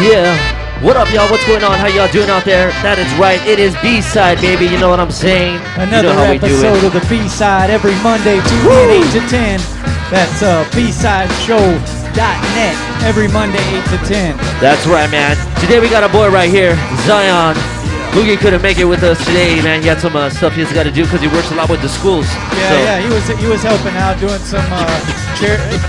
Yeah. What up, y'all? What's going on? How y'all doing out there? That is right. It is B-Side, baby. You know what I'm saying? Another you know episode of the B-Side every Monday, Tuesday, 8 to 10. That's BSideShow.net every Monday, 8 to 10. That's right, man. Today we got a boy right here, Zion. Boogie couldn't make it with us today, man. He had some stuff he's got to do because he works a lot with the schools. Yeah, he was helping out, doing some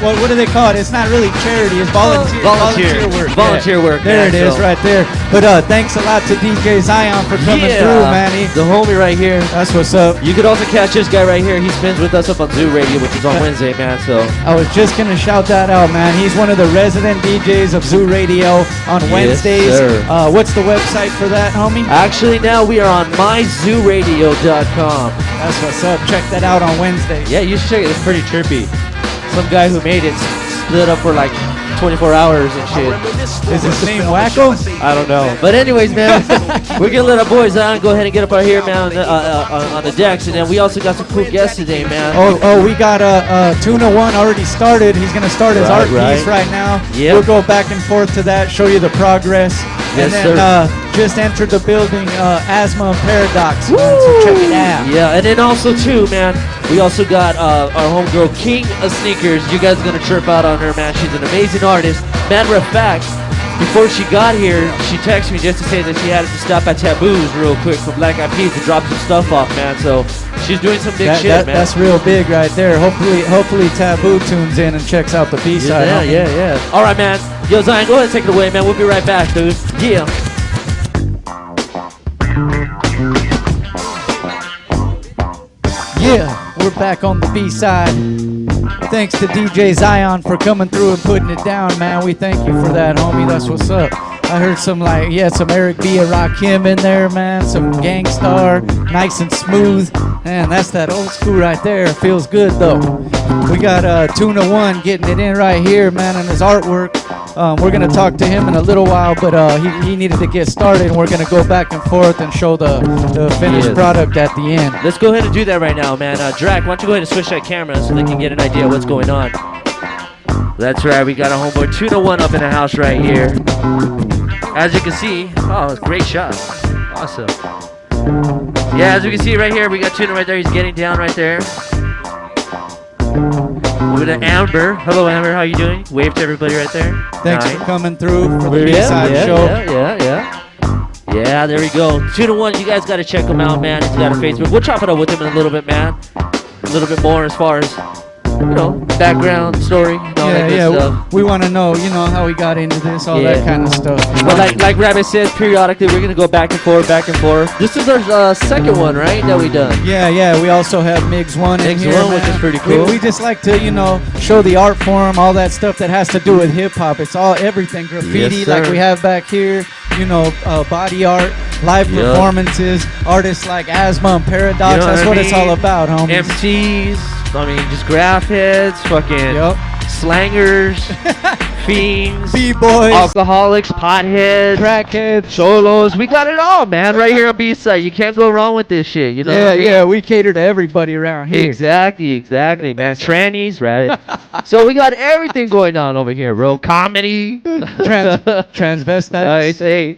what do they call it? It's not really charity. It's volunteer work. Volunteer work. There it is, right there. But thanks a lot to DJ Zion for coming through, man. The homie right here. That's what's up. You could also catch this guy right here. He spins with us up on Zoo Radio, which is on Wednesday, man. So I was just gonna shout that out, man. He's one of the resident DJs of Zoo Radio on Wednesdays. Sir. What's the website for that, homie? Actually, now we are on myzooradio.com. That's what's up. Check that out on Wednesday. Yeah, you should check it. It's pretty trippy. Some guy who made it split up for like 24 hours and shit. Is his name Wackoe? I don't know. But anyways, man, we're gonna let our boys on. Go ahead and get up out here, man, on the decks. And then we also got some cool guests today, man. Oh, we got Tuna One already started. He's gonna start his art piece right now. Yep. We'll go back and forth to that, show you the progress. Yes, and then just entered the building, Azma and Paradox, man, so check it out. Yeah, and then also too, man, we also got our homegirl King of Sneakers. You guys are gonna chirp out on her, man. She's an amazing artist. Matter of fact, before she got here, she texted me just to say that she had to stop at Taboo's real quick for Black-Eyed-Peas to drop some stuff off, man. So she's doing some big shit, man. That's real big right there. Hopefully Taboo tunes in and checks out the B-side. Yeah. All right, man. Yo, Zion, go ahead and take it away, man. We'll be right back, dude. Yeah. Yeah, we're back on the B-side. Thanks to DJ Zion for coming through and putting it down, man. We thank you for that, homie. That's what's up. I heard some some Eric B. and Rakim in there, man. Some Gangstar, nice and smooth. Man, that's that old school right there. Feels good, though. We got Tuna One getting it in right here, man, and his artwork. We're going to talk to him in a little while, but he needed to get started, and we're going to go back and forth and show the finished product at the end. Let's go ahead and do that right now, man. Drakk, why don't you go ahead and switch that camera so they can get an idea of what's going on. That's right, we got a homeboy Tuna One up in the house right here. As you can see, great shot. Awesome. Yeah, as you can see right here, we got Tuna right there. He's getting down right there. With an Amber. Hello, Amber. How you doing? Wave to everybody right there. Thanks for coming through for the B-side show. Yeah, there we go. Tuna One, you guys got to check him out, man. He's got a Facebook. We'll chop it up with him in a little bit, man. A little bit more as far as, background story and all that good stuff. We want to know, how he got into this, all that kind of stuff. But like Rabbit says, periodically we're gonna go back and forth. This is our second one, right? That we done. Yeah. We also have Migs One in here, man. Which is pretty cool. We just like to, show the art form, all that stuff that has to do with hip hop. It's everything graffiti, like we have back here. Body art, live performances, artists like Azma and Paradox. That's what it's all about, homies. MCs. Just graph heads, fucking slangers, fiends, B-boys, alcoholics, potheads, crackheads, solos. We got it all, man, right here on B-side. You can't go wrong with this shit, Yeah, we cater to everybody around here. Exactly, man. Trannies, right? So we got everything going on over here, bro. Comedy. Transvestites. Hey.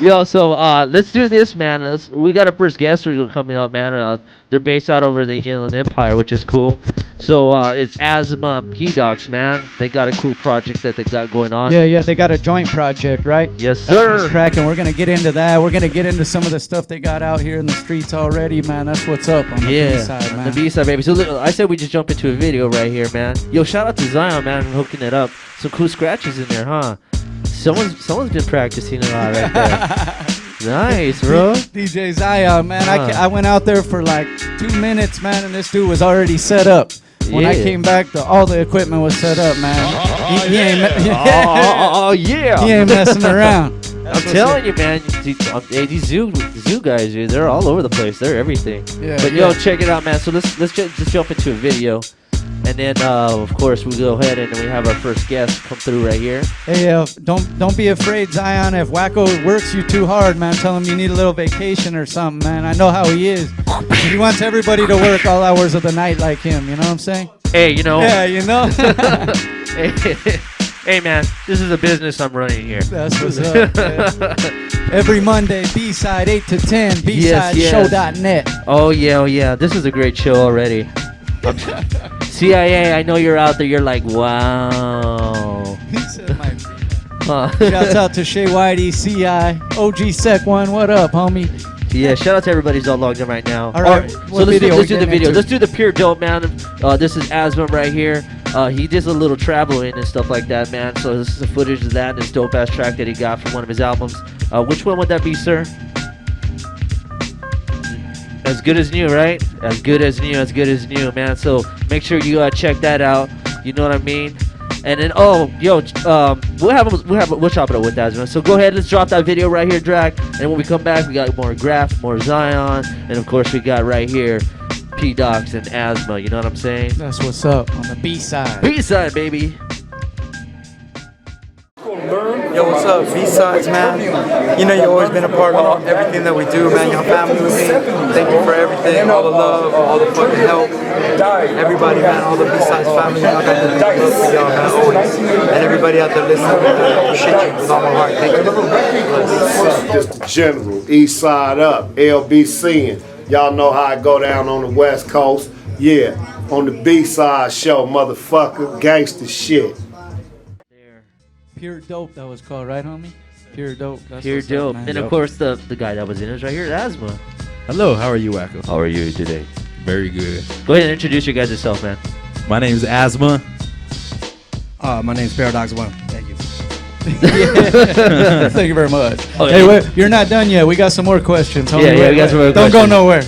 Yo, so let's do this, man. We got a first guest coming up, man. They're based out over the Inland Empire, which is cool. So it's Azma P-Docs, man. They got a cool project that they got going on. Yeah, they got a joint project, right? Yes, sir. That's cracking. We're gonna get into that. We're gonna get into some of the stuff they got out here in the streets already, man. That's what's up on the B-side, man. The B-side, baby. So look, I said we just jump into a video right here, man. Yo, shout out to Zion, man, for hooking it up. Some cool scratches in there, huh? Someone's been practicing a lot right there. Nice, bro. DJ Zion, man. I went out there for like 2 minutes, man, and this dude was already set up. When I came back, all the equipment was set up, man. He ain't messing around. I'm telling you, man. These zoo guys, dude, they're all over the place. They're everything. But yo, check it out, man. So let's just jump into a video. And then, of course, we go ahead and we have our first guest come through right here. Hey, don't be afraid, Zion. If Wackoe works you too hard, man, tell him you need a little vacation or something, man. I know how he is. He wants everybody to work all hours of the night like him. You know what I'm saying? Hey, you know. Yeah, you know. Hey man, this is a business I'm running here. That's what's up, man. Every Monday, B-Side 8 to 10, BSideShow.net. Oh yeah. This is a great show already. CIA, I know you're out there. You're like, wow. Shouts out to Shay Whitey, CI, OG Sec One. What up, homie? Yeah, shout out to everybody who's all logged in right now. All right, so let's do the video. Let's do the pure dope, man. This is Azma right here. He does a little traveling and stuff like that, man. So this is the footage of that and this dope ass track that he got from one of his albums. Which one would that be, sir? As Good as New, right? As Good as New, man. So make sure you check that out. You know what I mean? And then, we'll chop it up with Azma. So go ahead, let's drop that video right here, Drakk. And when we come back, we got more Graph, more Zion, and of course we got right here P-Docs and Azma. You know what I'm saying? That's what's up on the B-side. B-side, baby. Yo, what's up, B-Sides, man? You know you've always been a part of everything that we do, man. Your family with me. Thank you for everything, all the love, all the fucking help. Everybody, man, all the B-Sides family, I got the big love for y'all, man, always. And everybody out there listening, I appreciate you with all my heart. Thank you. Just the general, East Side Up, LBCing. Y'all know how I go down on the West Coast. Yeah, on the B-Side show, motherfucker, gangster shit. Pure Dope, that was called, right, homie? Pure Dope. That's Pure Dope. And of course, the guy that was in is right here, Azma. Hello, how are you, Wackoe? How are you today? Very good. Go ahead and introduce you guys yourself, man. My name is Azma. My name's Paradox One. Thank you. Thank you very much. Oh, hey, yeah. wait, you're not done yet. We got some more questions. Homie. Yeah, we got some more Don't questions. go nowhere.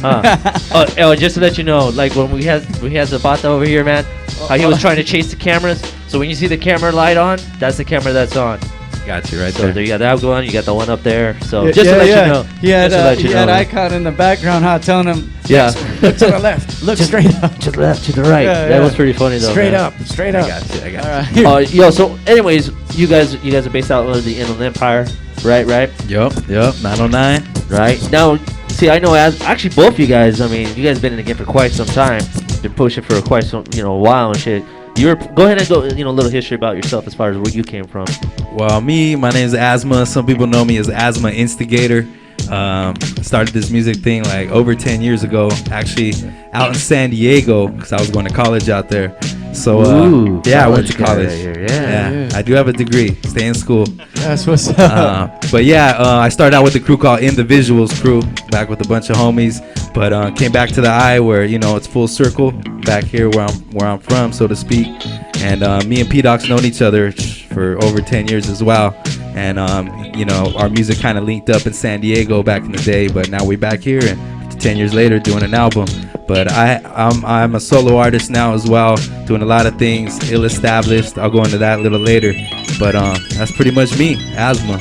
Just to let you know, like when we had the bata over here, man, how he was trying to chase the cameras. So when you see the camera light on, that's the camera that's on. Got you right So there. you got that one, you got the one up there. So Yeah, just to let you know. He had Icon in the background, telling him, Yeah. look to the left, look straight up. To the left, to the right. Yeah, that yeah. was pretty funny though. Straight man. up, straight up. I got you. All right. So anyways, you guys are based out of the Inland Empire, right? Yup, 909. Right. Now, see, I know actually both you guys, I mean, you guys been in the game for quite some time. Been pushing for quite some, a while and shit. Go ahead and go, a little history about yourself as far as where you came from. Well, my name is Azma. Some people know me as Azma Instigator. Started this music thing like over 10 years ago, actually out in San Diego, because I was going to college out there. So I went to college. Right here. Yeah. I do have a degree. Stay in school. That's what's up. But I started out with a crew called In the Visuals Crew, back with a bunch of homies. But came back to the eye where it's full circle back here where I'm from, so to speak. And me and P-Docs known each other for over 10 years as well. And our music kind of linked up in San Diego back in the day, but now we're back here and 10 years later doing an album. But I'm a solo artist now as well, doing a lot of things, ill-established. I'll go into that a little later. But that's pretty much me, Azma.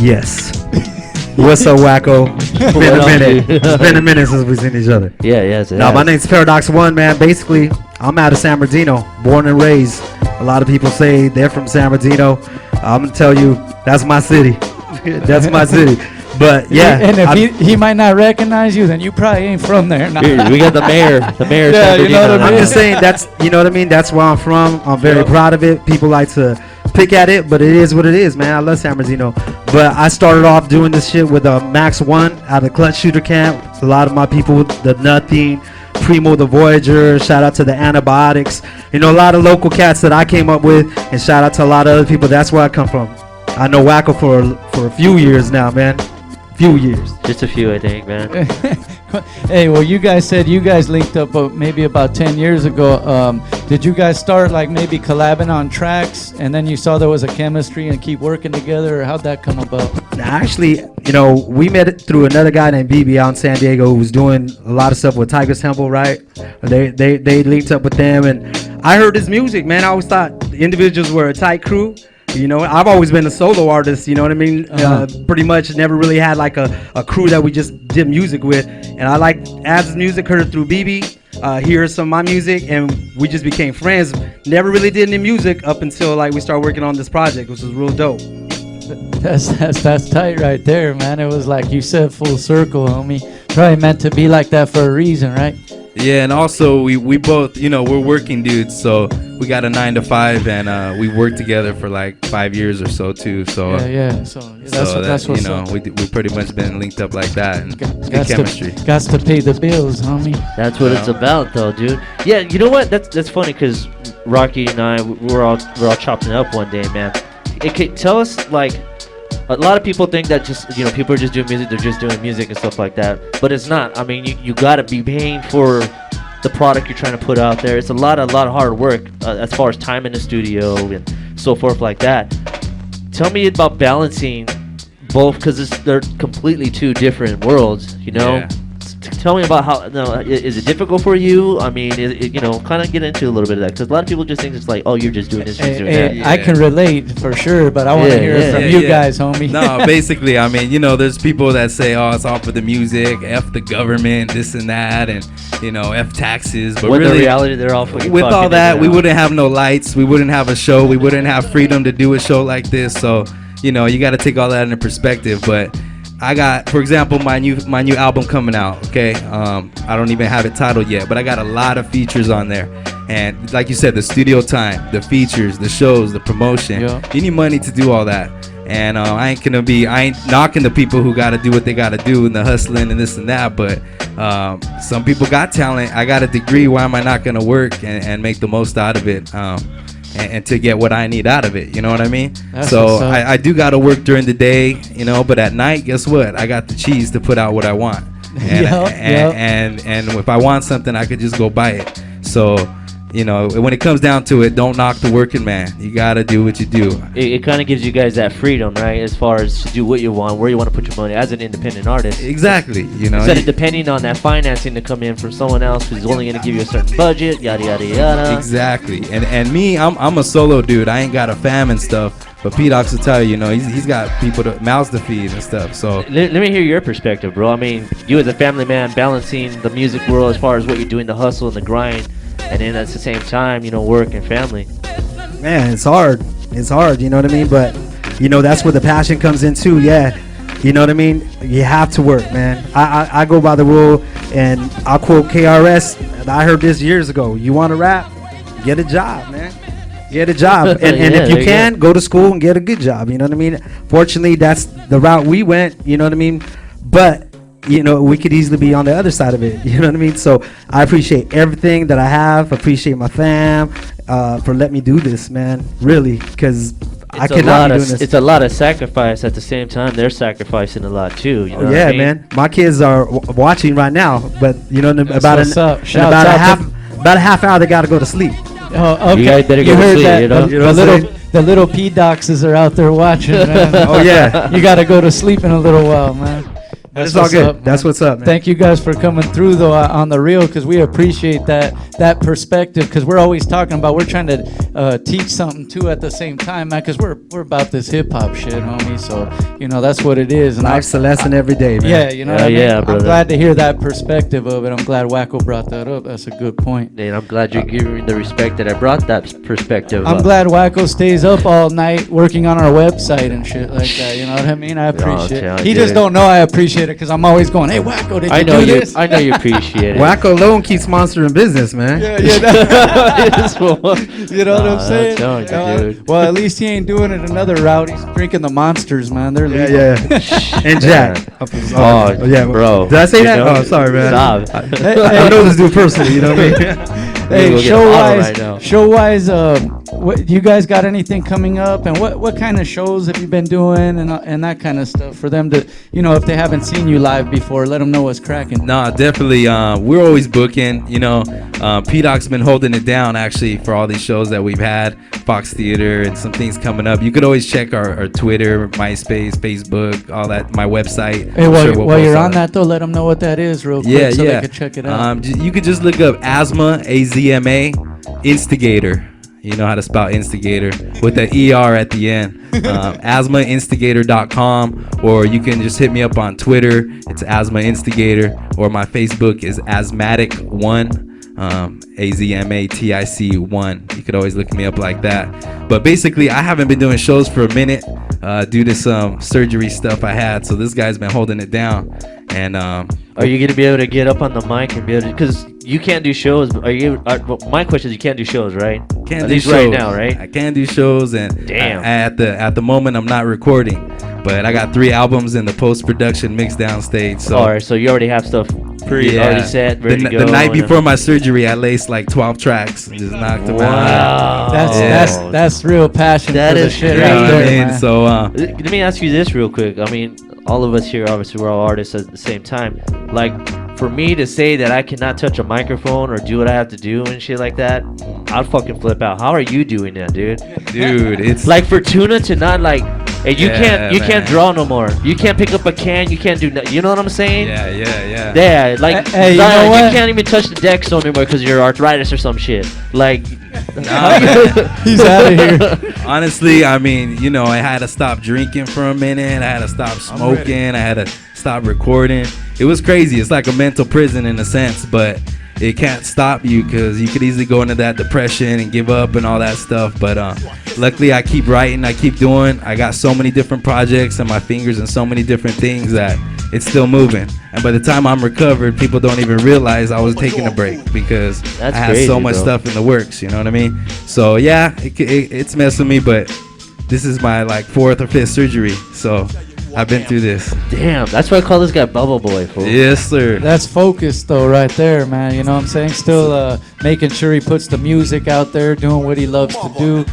Yes. What's up, Wackoe? It's been a minute. It's been a minute since we've seen each other. Yeah. Now, my name's Paradox One, man. Basically, I'm out of San Bernardino, born and raised. A lot of people say they're from San Bernardino. I'm gonna tell you, that's my city. That's my city. But yeah, and if he might not recognize you, then you probably ain't from there. Nah. Here, we got the mayor. Yeah, you know what I I'm mean? just saying you know what I mean. That's where I'm from. I'm very proud of it. People like to pick at it, but it is what it is, man. I love San Bernardino. But I started off doing this shit with a Max 1 out of Clutch Shooter Camp. It's a lot of my people, the Nothing, Primo the Voyager, shout out to the Antibiotics. A lot of local cats that I came up with, and shout out to a lot of other people. That's where I come from. I know Wackoe for a few years now, man. Few years. Just a few, I think, man. Hey, well, you guys said you guys linked up maybe about 10 years ago. Did you guys start like maybe collabing on tracks, and then you saw there was a chemistry and keep working together, or how'd that come about? Actually, we met it through another guy named BB out in San Diego who was doing a lot of stuff with Tiger's Temple, right? They linked up with them, and I heard his music, man. I always thought the individuals were a tight crew. I've always been a solo artist, you know what I mean? Pretty much never really had like a crew that we just did music with. And I like Az's music, heard it through BB, hear some of my music, and we just became friends. Never really did any music up until like we started working on this project, which was real dope. That's tight right there, man. It was like you said, full circle, homie. Probably meant to be like that for a reason, right? Yeah, and also we both, you know, we're working dudes, so we got a 9 to 5, and we worked together for like 5 years or so too. So yeah. So that's what's you know, up. we pretty much been linked up like that, and good Got chemistry. to pay the bills, homie. That's what it's about, though, dude. Yeah, you know what? That's funny because Rocky and I we're all chopping it up one day, man. Tell us, like, a lot of people think that just, you know, people are just doing music, they're just doing music and stuff like that, but it's not. I mean, you gotta be paying for the product you're trying to put out there. It's a lot of hard work as far as time in the studio and so forth like that. Tell me about balancing both, because they're completely two different worlds, you know. Yeah. Tell me about how. No, is it difficult for you? I mean, you know, kind of get into a little bit of that, because a lot of people just think it's like, oh, you're just doing this, you're doing that. I can relate for sure, but I want to hear it from you guys, homie. No, basically, I mean, you know, there's people that say, oh, it's all for the music, F the government, this and that, and, you know, F taxes. But when really, in reality, they're all fucking with all that, we would. wouldn't have no lights, we wouldn't have a show, we wouldn't have freedom to do a show like this. So, you know, you got to take all that into perspective. But I got, for example, my new album coming out. Okay, I don't even have it titled yet, but I got a lot of features on there. And like you said, the studio time, the features, the shows, the promotion. Yeah. You need money to do all that. And I ain't knocking the people who got to do what they got to do and the hustling and this and that. But some people got talent. I got a degree. Why am I not gonna work and make the most out of it? And to get what I need out of it, you know what I mean? That's so what's up. I do got to work during the day, you know, but at night, guess what? I got the cheese to put out what I want. And, and if I want something, I could just go buy it. So, you know, when it comes down to it, don't knock the working man. You got to do what you do. It kind of gives you guys that freedom, right? As far as to do what you want, where you want to put your money as an independent artist. Exactly. You know, instead of depending on that financing to come in from someone else who's only going to give you a certain budget, yada, yada, yada. Exactly. And me, I'm a solo dude. I ain't got a fam and stuff. But P-Docs will tell you, you know, he's got people mouths to feed and stuff. So let me hear your perspective, bro. I mean, you as a family man balancing the music world as far as what you're doing, the hustle and the grind, and then at the same time, you know, work and family. Man, it's hard. It's hard, you know what I mean? But, you know, that's where the passion comes in too, yeah. You know what I mean? You have to work, man. I go by the rule, and I'll quote KRS. I heard this years ago. You want to rap? Get a job, man. Get a job. And if you can, go to school and get a good job. You know what I mean? Fortunately, that's the route we went. You know what I mean? But, you know, we could easily be on the other side of it. You know what I mean? So I appreciate everything that I have. Appreciate my fam for letting me do this, man. Really, because I could not be doing this. It's a lot of sacrifice. At the same time, they're sacrificing a lot too. You know what Yeah, I mean? man. My kids are watching right now, but you know, about a half hour they got to go to sleep. Oh, okay. You guys better go to heard sleep, that. you know? You know what I'm saying? The little P-Doxes are out there watching, man. Oh yeah, You got to go to sleep in a little while, man. it's all good. That's what's up, man. Thank you guys for coming through though on the real, because we appreciate that perspective, because we're always talking about, we're trying to teach something too at the same time, man, because we're about this hip hop shit, homie. So you know that's what it is. And Life's a lesson every day, man. yeah, you know what I mean? yeah, brother. I'm glad to hear that perspective of it. I'm glad Wackoe brought that up. That's a good point. And I'm glad you're giving me the respect that I brought that perspective I'm up. glad Wackoe stays up all night working on our website and shit like that. You know what I mean? I appreciate it. He just don't know I appreciate it, because I'm always going, hey, Wackoe, did you do this? I know you appreciate it. Wackoe alone keeps sponsoring business, man. Yeah, You you know what I'm saying? telling you, dude. Well, at least he ain't doing it another route. He's drinking the monsters, man. They're legal. Yeah. And Jack. Oh, yeah, bro. Did I say You that? know? Oh, sorry, man. Stop. I know this dude personally. You know what I mean? Hey, Go get a bottle right now. show-wise, what you guys got anything coming up, and what kind of shows have you been doing, and that kind of stuff for them to, you know, if they haven't seen you live before, let them know what's cracking. No, definitely. We're always booking. You know, P-Doc's been holding it down actually for all these shows that we've had, Fox Theater, and some things coming up. You could always check our Twitter, MySpace, Facebook, all that. My website. Hey, I'm while, sure we'll while post you're all on that though, let them know what that is real quick, Yeah, so yeah. they can check it out. You could just look up Azma, AZMA, Instigator. You know how to spell instigator with the ER at the end. AzmaInstigator.com, or you can just hit me up on Twitter. It's Azma Instigator, or my Facebook is Asmatic1. AZMATIC1. You could always look me up like that. But basically, I haven't been doing shows for a minute. due to some surgery stuff I had. So this guy's been holding it down. And are you gonna be able to get up on the mic and be able to? Because you can't do shows. Are you? Well, my question is, you can't do shows, right? Can't At do least shows right now, right? I can do shows, and Damn. at the moment I'm not recording, but I got 3 albums in the post production mix down stage. So All right, so you already have stuff already set, ready to go. The night before my surgery, I laced like 12 tracks and just knocked them out. Wow. That's real passion. That for the is shit You great. know right what I there, mean? man. So Let me ask you this real quick. I mean, all of us here, obviously, we're all artists at the same time. Like, for me to say that I cannot touch a microphone or do what I have to do and shit like that, I'd fucking flip out. How are you doing that, dude? dude, it's Like, for Tuna to not like, hey, you Yeah, can't man. draw no more. You can't pick up a can. You can't do nothing. You know what I'm saying? yeah. Yeah, like Hey, you Zion, know what? you can't even touch the deck so anymore because you're arthritis or some shit. Like, Nah, man. He's out of here. Honestly, I mean, you know, I had to stop drinking for a minute. I had to stop smoking. I had to stop recording. It was crazy. It's like a mental prison in a sense, but it can't stop you because you could easily go into that depression and give up and all that stuff. But luckily, I keep writing. I keep doing. I got so many different projects and my fingers and so many different things that it's still moving. And by the time I'm recovered, people don't even realize I was taking a break because That's I had crazy, so much bro. stuff in the works. You know what I mean? So yeah, it's messed with me, but this is my like 4th or 5th surgery. So I've been through this. damn, that's why I call this guy Bubble Boy, fool. Yes, sir. That's focus though, right there, man. You know what I'm saying? Still making sure he puts the music out there, doing what he loves to do.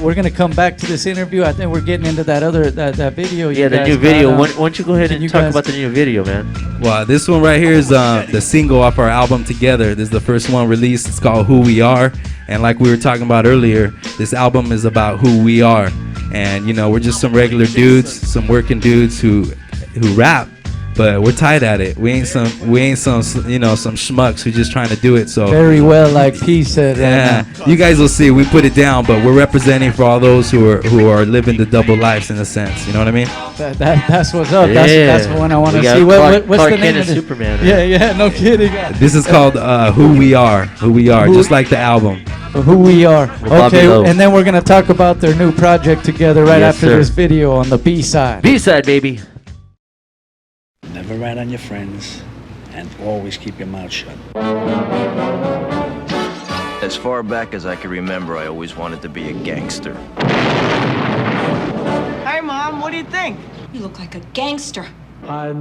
We're gonna come back to this interview. I think we're getting into that other that video. Yeah, you the guys new got, video. Why don't you go ahead can and you talk guys- about the new video, man? Well, this one right here is the single off our album Together. This is the first one released. It's called Who We Are. And like we were talking about earlier, this album is about who we are. And you know, we're just some regular dudes, some working dudes who rap, but we're tight at it. We ain't some you know, some schmucks who just trying to do it. So Very well, like P said. yeah, Right now. you guys will see. We put it down, but we're representing for all those who are living the double lives in a sense. You know what I mean? That's what's up. Yeah. That's the one I want We to got see. Clark What's the Kent name and of this? Superman, Yeah, no kidding. This is called Who We Are. Who We Are, Who- just like the album. Who we are. Bobby Okay, Lowe. and then we're gonna talk about their new project together right Yes, after sir. this video on the B side. B-side, baby. Never rat on your friends, and always keep your mouth shut. As far back as I can remember, I always wanted to be a gangster. Hey, Mom, what do you think? You look like a gangster. By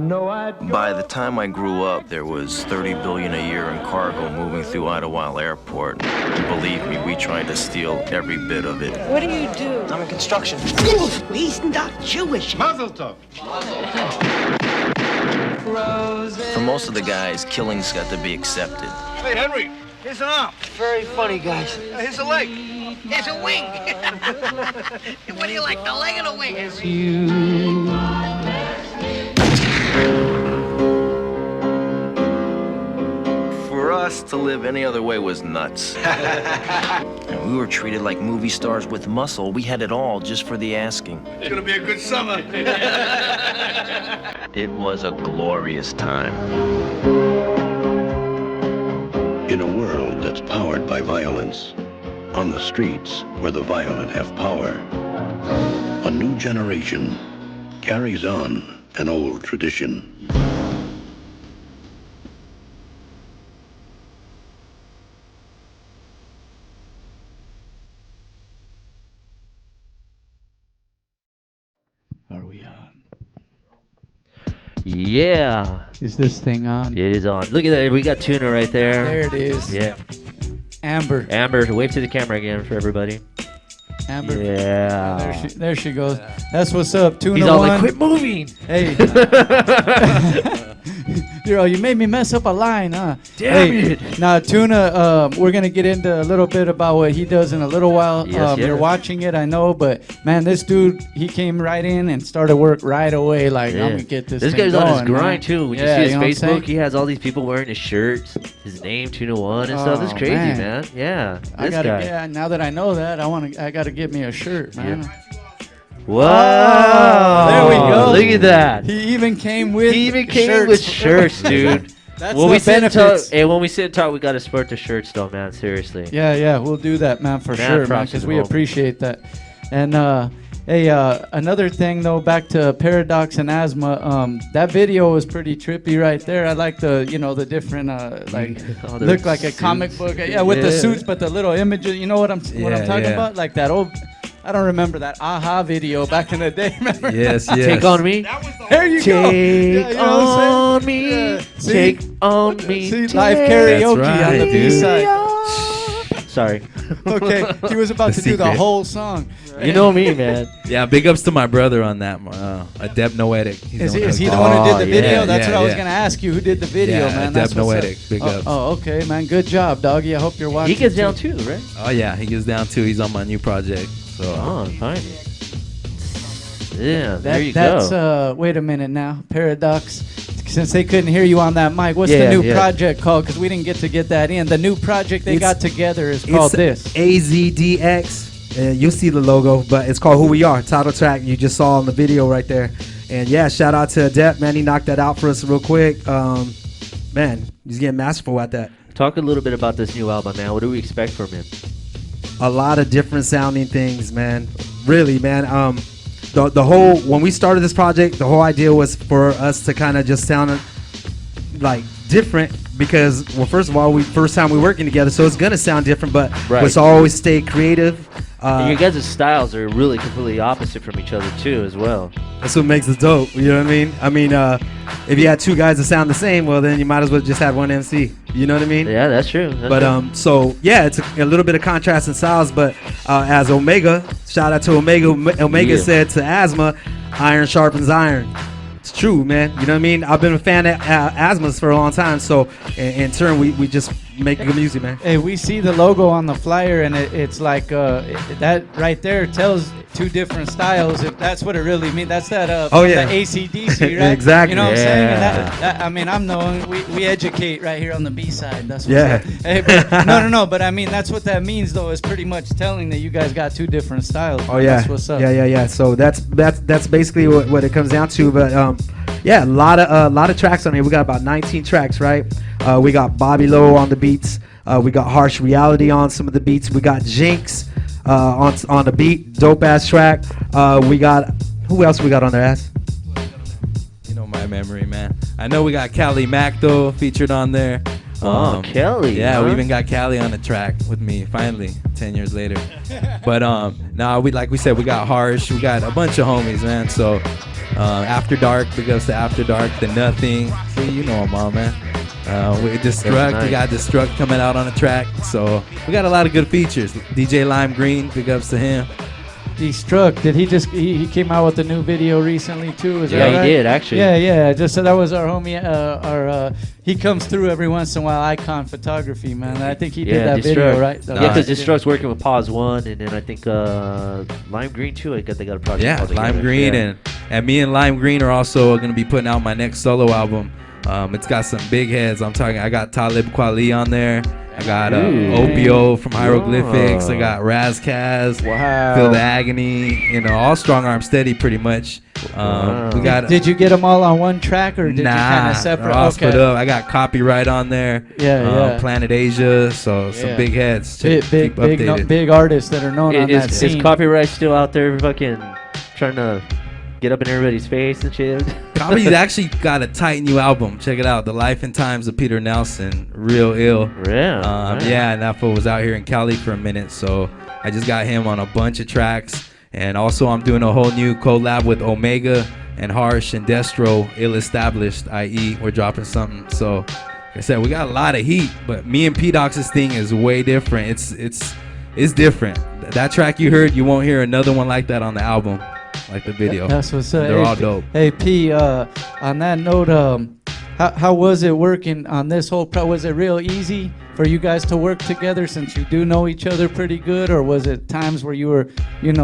the time I grew up, there was 30 billion a year in cargo moving through Idlewild Airport. And believe me, we tried to steal every bit of it. What do you do? I'm in construction. He's not Jewish. For most of the guys, killing's got to be accepted. Hey, Henry, here's an arm. Very funny, guys. Here's a leg. Here's a wing. What do you like, the leg or the wing? For us, to live any other way was nuts. And we were treated like movie stars with muscle. We had it all just for the asking. It's gonna be a good summer. It was a glorious time. In a world that's powered by violence, on the streets where the violent have power, a new generation carries on an old tradition. Are we on? Yeah, Is this thing on? it is on. Look at that. We got Tuna right there. There it is. Yeah. Amber. Amber, wave to the camera again for everybody. Amber. Yeah. There she goes. That's what's up. Tuna He's all One. like, quit moving. Hey. You made me mess up a line, huh? Damn Hey, it. Now, Tuna, we're going to get into a little bit about what he does in a little while. Yes, You're yes. watching it, I know, but man, this dude, he came right in and started work right away. Like, Yeah. I'm going to get this This thing guy's on his going, grind man. too. When Yeah, you see know what I'm his saying? Facebook, he has all these people wearing his shirts, his name, Tuna One and stuff. It's Oh, crazy, man. man. Yeah. I This gotta, guy. yeah, now that I know that, I got to get me a shirt, man. Wow. There we go. Look at that. He even came with He even came shirts. with shirts, dude. That's when the we sit and talk, benefits. hey, when we sit and talk, we gotta sport the shirts, though, man. Seriously. Yeah, we'll do that, man, for Man, sure, man, props to because the we home. appreciate that. And Hey, another thing though, back to Paradox and Azma. That video was pretty trippy right there. I like the, the different look like a comic book. Yeah, with the suits, but the little images. You know what I'm talking about? Like that old. I don't remember that Aha video back in the day. Remember? Yes. Take on me. There you go. Take on me. Take on me. See, live karaoke on the B-side. Sorry. Okay, he was about to do the whole song. You know me, man. Yeah, big ups to my brother on that. Adept Noetic. Is he the one who did the video? Yeah, That's what I was gonna ask you. Who did the video, man? Adept Noetic. Big ups. Oh, okay, man. Good job, doggy. I hope you're watching. He gets down too, right? Oh yeah, he gets down too. He's on my new project. So. Oh, fine. Yeah, that's wait a minute now. Paradox. Since they couldn't hear you on that mic, what's the new project called? Because we didn't get that in. The new project they got together is called this. AZDX. You'll see the logo, but it's called Who We Are. Title track you just saw on the video right there. And yeah, shout out to Adept, man. He knocked that out for us real quick. Man, he's getting masterful at that. Talk a little bit about this new album, man. What do we expect from him? A lot of different sounding things, man. Really, man. The whole, when we started this project, the whole idea was for us to kind of just sound like different because, well, first of all, first time we working together, so it's gonna sound different, but let's always stay creative. And your guys' styles are really completely opposite from each other too, as well. That's what makes it dope. You know what I mean? I mean, if you had two guys that sound the same, well, then you might as well just have one MC. You know what I mean? Yeah, that's true. So yeah, it's a little bit of contrast in styles, but as Omega, shout out to Omega. Omega said to Azma, "Iron sharpens iron." It's true, man. You know what I mean? I've been a fan of Azma's for a long time, so in turn, we just make good music, man. Hey, we see the logo on the flyer, and it's like that right there tells two different styles. If that's what it really means, that's that the AC/DC, right? Exactly. You know what I'm saying? And that, I mean, I'm knowing we educate right here on the B side. That's what's up. Hey, but, no. But I mean, that's what that means, though. Is pretty much telling that you guys got two different styles. Oh yeah. That's what's up. Yeah. So that's basically what it comes down to. But yeah, a lot of tracks on here. We got about 19 tracks, right? We got Bobby Lowe on the beats. We got Harsh Reality on some of the beats. We got Jinx on the beat, dope ass track. We got, who else we got on there, ass? You know my memory, man. I know we got Callie Mack though featured on there. Kelly. Yeah, we even got Callie on the track with me finally 10 years later. But like we said, we got Harsh. We got a bunch of homies, man. So After Dark, big ups to After Dark, The Nothing. See, you know them all, man. We Destruct, we got Destruct coming out on the track. So we got a lot of good features. DJ Lime Green, big ups to him. Destruct, did he came out with a new video recently too? Is that right? He did actually. Yeah. Just so that was our homie. He comes through every once in a while. Icon Photography, man. I think he did that Destruct. video, right? Yeah, because Destruct's working with Pause One, and then I think Lime Green too. They got a project. Yeah, Lime Green and me and Lime Green are also gonna be putting out my next solo album. It's got some big heads. I got Talib Kweli on there. I got Opio from Hieroglyphics. I got Razkaz. Wow. Feel the Agony. You know, all Strong Arm Steady pretty much. We got. Did you get them all on one track or did you kind of separate? All split up. I got Copyright on there. Yeah. Planet Asia. So some big heads. Big artists that are known on that scene. Is Copyright still out there fucking trying to get up in everybody's face and shit? Copy's actually got a tight new album. Check it out. The Life and Times of Peter Nelson. Real ill. Yeah, and that fool was out here in Cali for a minute. So I just got him on a bunch of tracks. And also I'm doing a whole new collab with Omega and Harsh and Destro, Ill Established, i.e. we're dropping something. So like I said, we got a lot of heat. But me and P-Dox's thing is way different. It's different. That track you heard, you won't hear another one like that on the album. Like the video. That's what's up. They're all dope. Hey P, on that note, how was it working on this whole was it real easy for you guys to work together since you do know each other pretty good, or was it times where you were,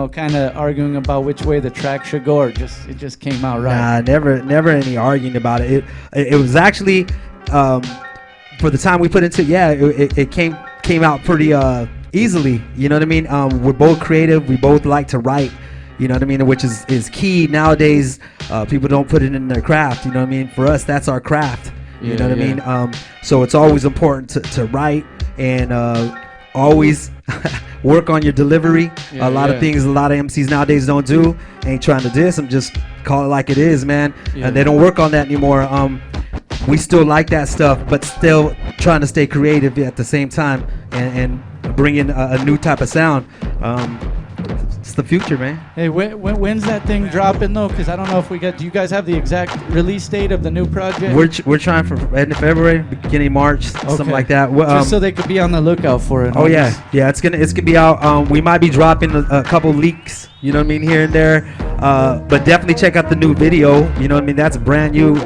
kind of arguing about which way the track should go, or it just came out right? Nah, never any arguing about it. It was actually for the time we put into it came out pretty easily. You know what I mean? We're both creative. We both like to write. You know what I mean? Which is key nowadays. People don't put it in their craft. You know what I mean? For us, that's our craft. You know what I mean? So it's always important to write and always work on your delivery. Yeah, a lot of things a lot of MCs nowadays don't do. Ain't trying to diss them, just call it like it is, man. And they don't work on that anymore. We still like that stuff, but still trying to stay creative at the same time and bring in a new type of sound. It's the future, man. Hey, when's that thing dropping though? Because I don't know if we got. Do you guys have the exact release date of the new project? We're trying for end of February, beginning of March, something like that. Just so they could be on the lookout for it. Oh yeah, it's gonna be out. We might be dropping a couple leaks, you know what I mean, here and there. But definitely check out the new video. You know what I mean? That's brand new.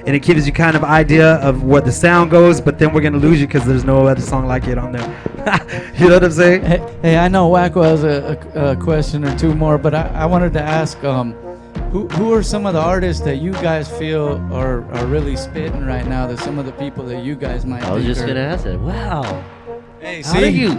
And it gives you kind of idea of where the sound goes, but then we're gonna lose you because there's no other song like it on there. You know what I'm saying? Hey, I know Wackoe has a question or two more, but I wanted to ask, who are some of the artists that you guys feel are really spitting right now? That some of the people that you guys might. I was just gonna ask that. Wow. Hey, how do you?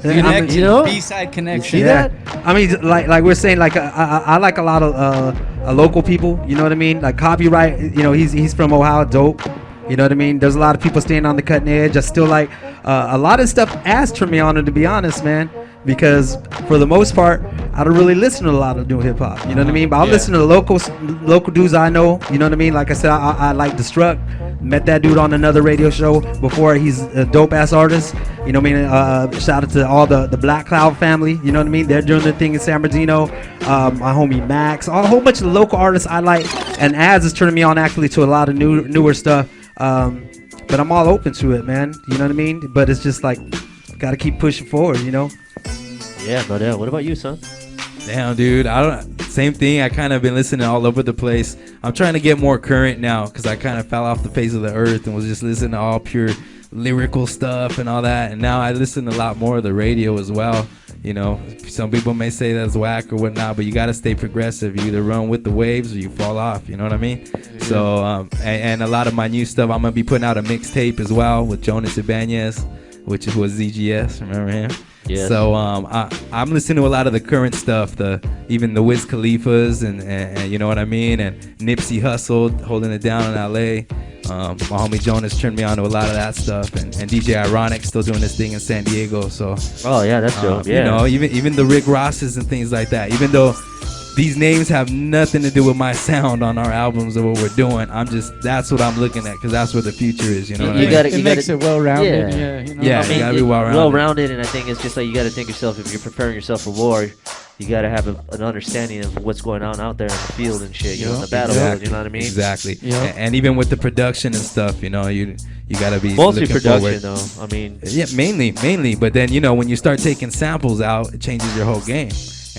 Connection, you know, B-side connection. See that? I mean, like we're saying, like I like a lot of local people. You know what I mean? Like Copyright. You know, he's from Ohio. Dope. You know what I mean? There's a lot of people staying on the cutting edge. I still like a lot of stuff asked for me on it, to be honest, man. Because for the most part, I don't really listen to a lot of new hip hop. You know what I mean? But I'll listen to the local dudes I know. You know what I mean? Like I said, I like Drakk. Met that dude on another radio show before. He's a dope ass artist. You know what I mean? Shout out to all the Black Cloud family. You know what I mean? They're doing their thing in San Bernardino. My homie Max, a whole bunch of local artists I like. And ads is turning me on actually to a lot of newer stuff. But I'm all open to it, man. You know what I mean? But it's just like, gotta keep pushing forward, you know? Yeah, no doubt. What about you, son? Damn, dude. Same thing. I kind of been listening all over the place. I'm trying to get more current now because I kind of fell off the face of the earth and was just listening to all pure lyrical stuff and all that. And now I listen a lot more of the radio as well. You know, some people may say that's whack or whatnot, but you got to stay progressive. You either run with the waves or you fall off. You know what I mean? Yeah. So, and a lot of my new stuff, I'm going to be putting out a mixtape as well with Jonas Ibanez, which was ZGS. Remember him? Yeah. So I'm listening to a lot of the current stuff, even the Wiz Khalifas and you know what I mean, and Nipsey Hussle holding it down in LA. My homie Jonas turned me on to a lot of that stuff, and DJ Ironic still doing this thing in San Diego. So oh yeah, that's dope. Yeah. You know, even the Rick Rosses and things like that. Even though these names have nothing to do with my sound on our albums or what we're doing, that's what I'm looking at because that's where the future is. You know, it makes it well-rounded. Yeah, you know? Yeah, I mean, you gotta be well-rounded. Well-rounded, and I think it's just like you got to think yourself if you're preparing yourself for war. You got to have an understanding of what's going on out there in the field and shit. You know, in the battlefield. You know what I mean? Exactly. And even with the production and stuff, you know, you got to be mostly looking production forward. though. I mean, yeah, mainly. But then you know, when you start taking samples out, it changes your whole game.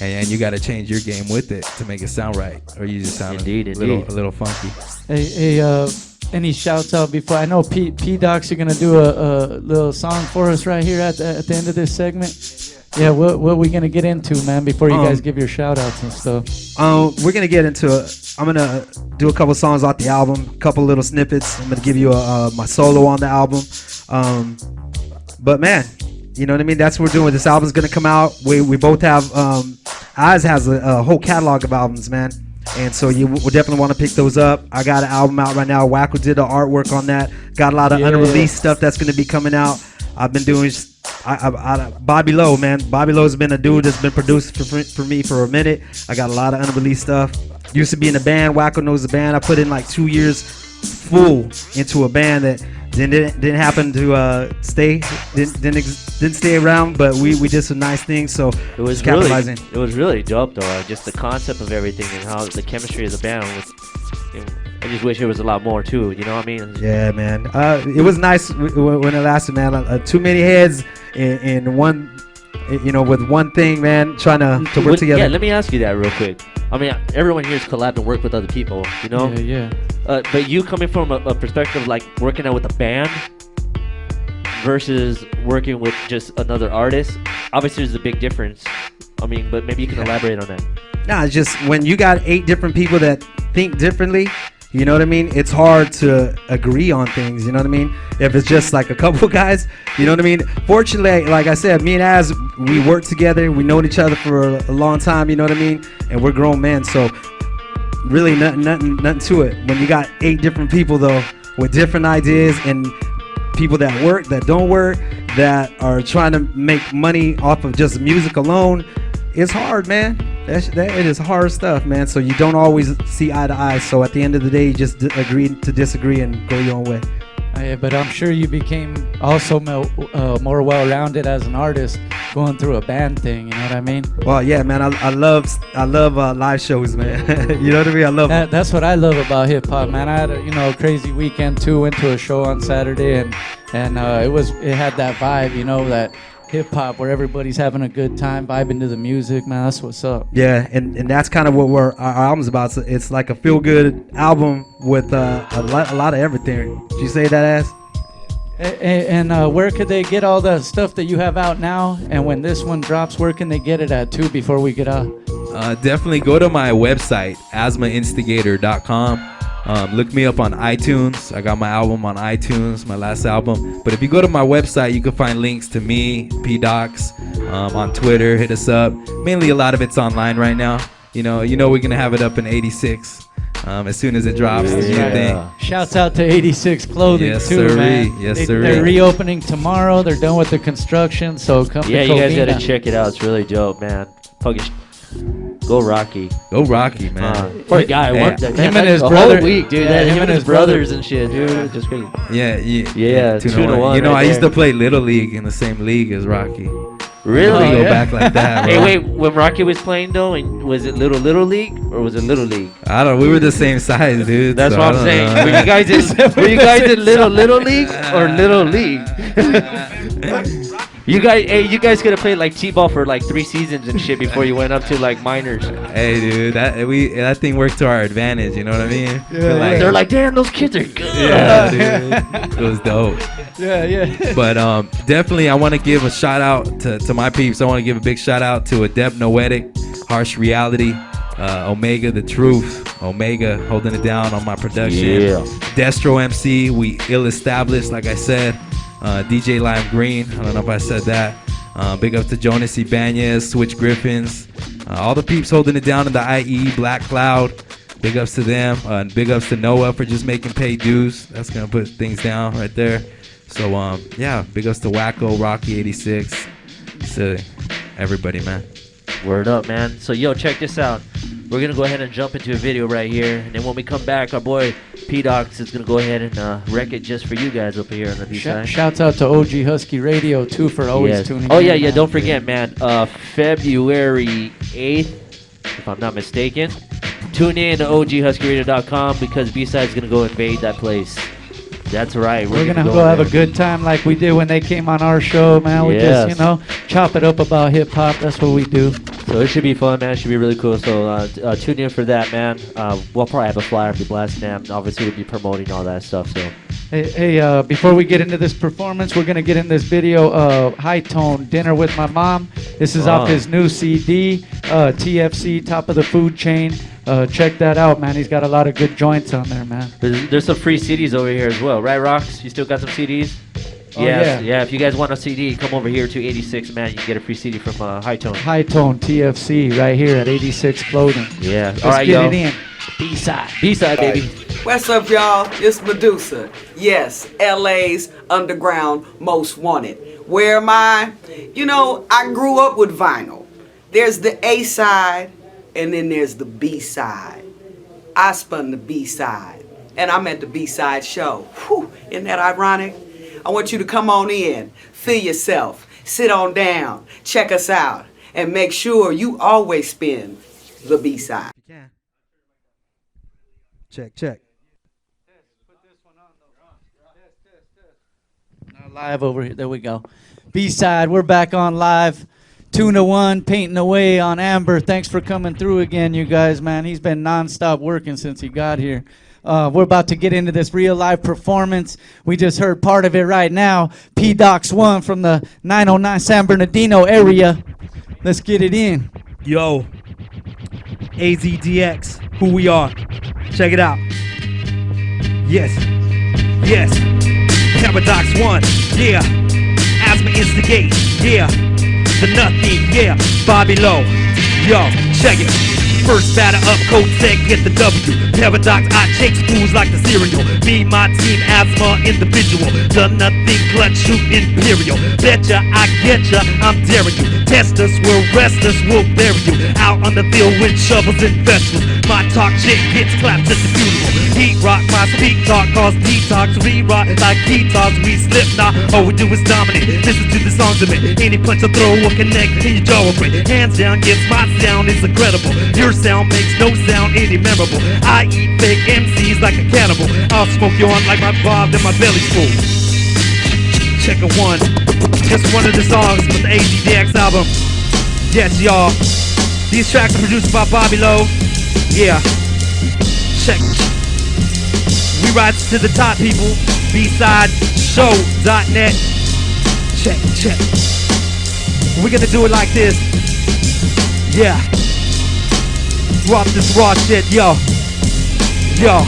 And you got to change your game with it to make it sound right, or you just sound a little funky. Hey, any shouts out before? I know P-Docs are gonna do a little song for us right here at the end of this segment. Yeah, what are we gonna get into, man? Before you guys give your shout outs and stuff. We're gonna get into it. I'm gonna do a couple songs off the album, a couple little snippets. I'm gonna give you my solo on the album. But man, you know what I mean? That's what we're doing. This album's gonna come out. We both have Oz has a whole catalog of albums, man. And so you will definitely want to pick those up. I got an album out right now. Wackoe did the artwork on that. Got a lot of unreleased stuff that's going to be coming out. I've been doing Bobby Lowe, man. Bobby Lowe's been a dude that's been producing for me for a minute. I got a lot of unreleased stuff. Used to be in a band. Wackoe knows the band. I put in like 2 years full into a band that didn't happen to didn't stay around, but we did some nice things. So it was capitalizing. It was really dope though. Just the concept of everything and how the chemistry of the band was. I just wish there was a lot more too. You know what I mean? Yeah, man. It was nice when it lasted, man. Too many heads in one, you know, with one thing, man. Trying to work together. Yeah, let me ask you that real quick. I mean, everyone here is collab and work with other people, you know? Yeah. But you coming from a perspective like working out with a band versus working with just another artist, obviously there's a big difference. I mean, but maybe you can elaborate on that. Nah, it's just when you got 8 different people that think differently, you know what I mean? It's hard to agree on things, you know what I mean? If it's just like a couple guys, you know what I mean? Fortunately, like I said, me and Az, we work together. We known each other for a long time, you know what I mean? And we're grown men, so really nothing to it. When you got 8 different people though, with different ideas and people that work, that don't work, that are trying to make money off of just music alone, it's hard, man. It is hard stuff, man. So you don't always see eye to eye. So at the end of the day, you just agree to disagree and go your own way. Yeah, but I'm sure you became also more well-rounded as an artist going through a band thing. You know what I mean? Well, yeah, man. I love live shows, man. You know what I mean? I love it. That's what I love about hip hop, man. I had a crazy weekend too. Went to a show on Saturday, and it had that vibe, that hip hop where everybody's having a good time, vibing to the music, man. That's what's up. Yeah, and that's kind of what our album's about. So it's like a feel good album with a lot of everything. Did you say that, ass? And where could they get all the stuff that you have out now? And when this one drops, where can they get it at too before we get out? Definitely go to my website, azmainstigator.com. Look me up on iTunes. I got my album on iTunes, my last album. But if you go to my website, you can find links to me, P-Docs, on Twitter. Hit us up. Mainly a lot of it's online right now. You know we're gonna have it up in 86 as soon as it drops. The new thing. Shouts out to 86 Clothing yes, too, sirree. man. Yes, sir. They're reopening tomorrow. They're done with the construction, so come to Yeah, you guys Covina. gotta check it out. It's really dope, man. Fucking go Rocky. Go Rocky, man. Poor guy worked him that and his whole brother week, dude. yeah, him and his brothers and shit, dude. Just crazy. Yeah. Tuna One. You know, right I used there. to play Little League in the same league as Rocky. Really? We go back like that, bro. Hey, wait. When Rocky was playing though, and was it Little League or was it Little League? I don't know. We were the same size, dude. That's so what I I'm don't saying. know. Were you guys in Little League or Little League? You guys could have played like T-ball for like 3 seasons and shit before you went up to like minors. Hey, dude, that thing worked to our advantage. You know what I mean? Yeah, They're like, damn, those kids are good. Yeah, dude. It was dope. Yeah. But definitely, I want to give a shout out to my peeps. I want to give a big shout out to Adept Noetic, Harsh Reality, Omega The Truth, Omega holding it down on my production. Yeah. Destro MC, we ill established, like I said. DJ Lime Green, I don't know if I said that. Big up to Jonas Ibanez, Switch Griffins, all the peeps holding it down in the IE, Black Cloud. Big ups to them. Big ups to Noah for just making pay dues. That's gonna put things down right there. So yeah, big ups to Wackoe, Rocky 86, to everybody, man. Word up, man. So yo, check this out. We're gonna go ahead and jump into a video right here, and then when we come back, our boy P-Docs is gonna go ahead and wreck it just for you guys up here on the B-side. Shouts out to OG Husky Radio too for always tuning Oh in. yeah, man. don't forget, man. February 8th, if I'm not mistaken. Tune in to OGHuskyRadio.com because B-Side's gonna go invade that place. That's right. We're gonna go have a good time like we did when they came on our show, man. We just, chop it up about hip hop. That's what we do. So it should be fun, man. It should be really cool. So tune in for that, man. We'll probably have a flyer if you blast them. Obviously, we'll be promoting all that stuff. So. Hey, before we get into this performance, we're gonna get in this video. High Tone Dinner with My Mom. This is off his new CD, TFC, Top of the Food Chain. Check that out, man. He's got a lot of good joints on there, man. There's some free CDs over here as well, right, Rox? You still got some CDs? Oh, yeah. Yeah, if you guys want a CD, come over here to 86, man. You can get a free CD from High Tone. High Tone TFC right here at 86 Clothing. Yeah. Let's All right, get yo. it in. B-side, baby. What's up, y'all? It's Medusa. Yes, LA's underground most wanted. Where am I? You know, I grew up with vinyl. There's the A side, and then there's the B side. I spun the B side, and I'm at the B-side show. Whew, isn't that ironic? I want you to come on in, feel yourself, sit on down, check us out, and make sure you always spin the B side. Check. Live over here. There we go. B-side, we're back on live. Tuna One painting away on Amber. Thanks for coming through again, you guys, man. He's been nonstop working since he got here. We're about to get into this real live performance. We just heard part of it right now. P-Docs 1 from the 909 San Bernardino area. Let's get it in. Yo, AZDX, who we are. Check it out. Yes. Paradox 1, yeah. Azma Instigate, yeah. The Nothing, yeah. Bobby Low, yo, check it. First batter up, coach said get the W. Paradox, I take fools like the cereal. Me, my team, Azma, individual. Done nothing, clutch, shoot, imperial. Betcha, I getcha, I'm daring you. Test us, we'll rest us, we'll bury you. Out on the field with shovels and vegetables. My talk shit gets clapped at the funeral. Heat rock, my speak talk, cause detox. Re-rock like guitars, we slip now. All we do is dominate. Listen to the songs of it. Any punch I throw will connect in your jaw will break. Hands down, yes, my sound is incredible. Your sound makes no sound any memorable. I eat fake MCs like a cannibal. I'll smoke you on like my Bob and my belly's full. Check a one. Just one of the songs from the AZDX album. Yes, y'all. These tracks are produced by Bobby Lowe. Yeah. Check. We rise to the top, people. BSideShow.net. Check, check. We're gonna do it like this. Yeah. Drop this raw shit, yo. Yo.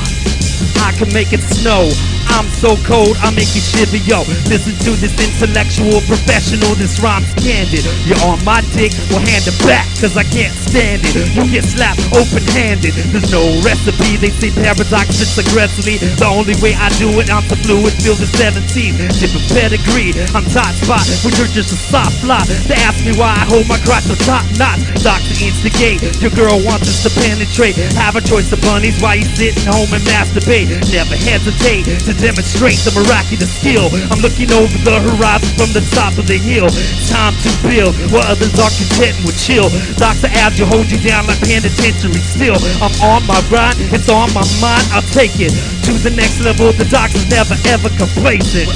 I can make it snow. I'm so cold, I make you shiver, yo. Listen to this intellectual professional, this rhyme's candid. You're on my dick, well hand it back, cause I can't stand it. You get slapped open-handed, there's no recipe. They say paradox fits aggressively. The only way I do it, I'm the fluid, feel the 17th. Different pedigree, I'm top spot, when you're just a soft flop. They ask me why I hold my crotch so top notch. Doctor instigate, your girl wants us to penetrate. Have a choice of bunnies while you sitting home and masturbate. Never hesitate to demonstrate the miraculous skill. I'm looking over the horizon from the top of the hill. Time to build while others are content with chill. Dr. Azma hold you down like penitentiary still. I'm on my grind, it's on my mind, I'll take it to the next level. The doctor's never ever complacent.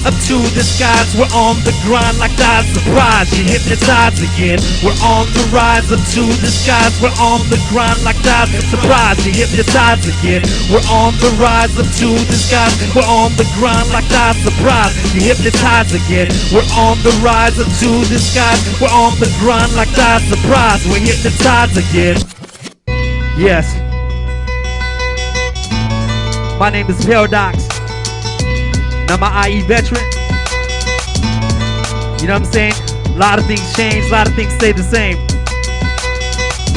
Up to the skies, we're on the grind like that. Surprise, you hypnotize again. We're on the rise. Up to the skies, we're on the grind like that. Surprise, you hypnotize again. We're on the rise. Up to the skies, we're on the grind like that. Surprise, you hypnotize again. We're on the rise. Up to the skies, we're on the grind like that. Surprise, we're hypnotized again. Yes. My name is Paradox. I'm an IE veteran. You know what I'm saying? A lot of things change, a lot of things stay the same.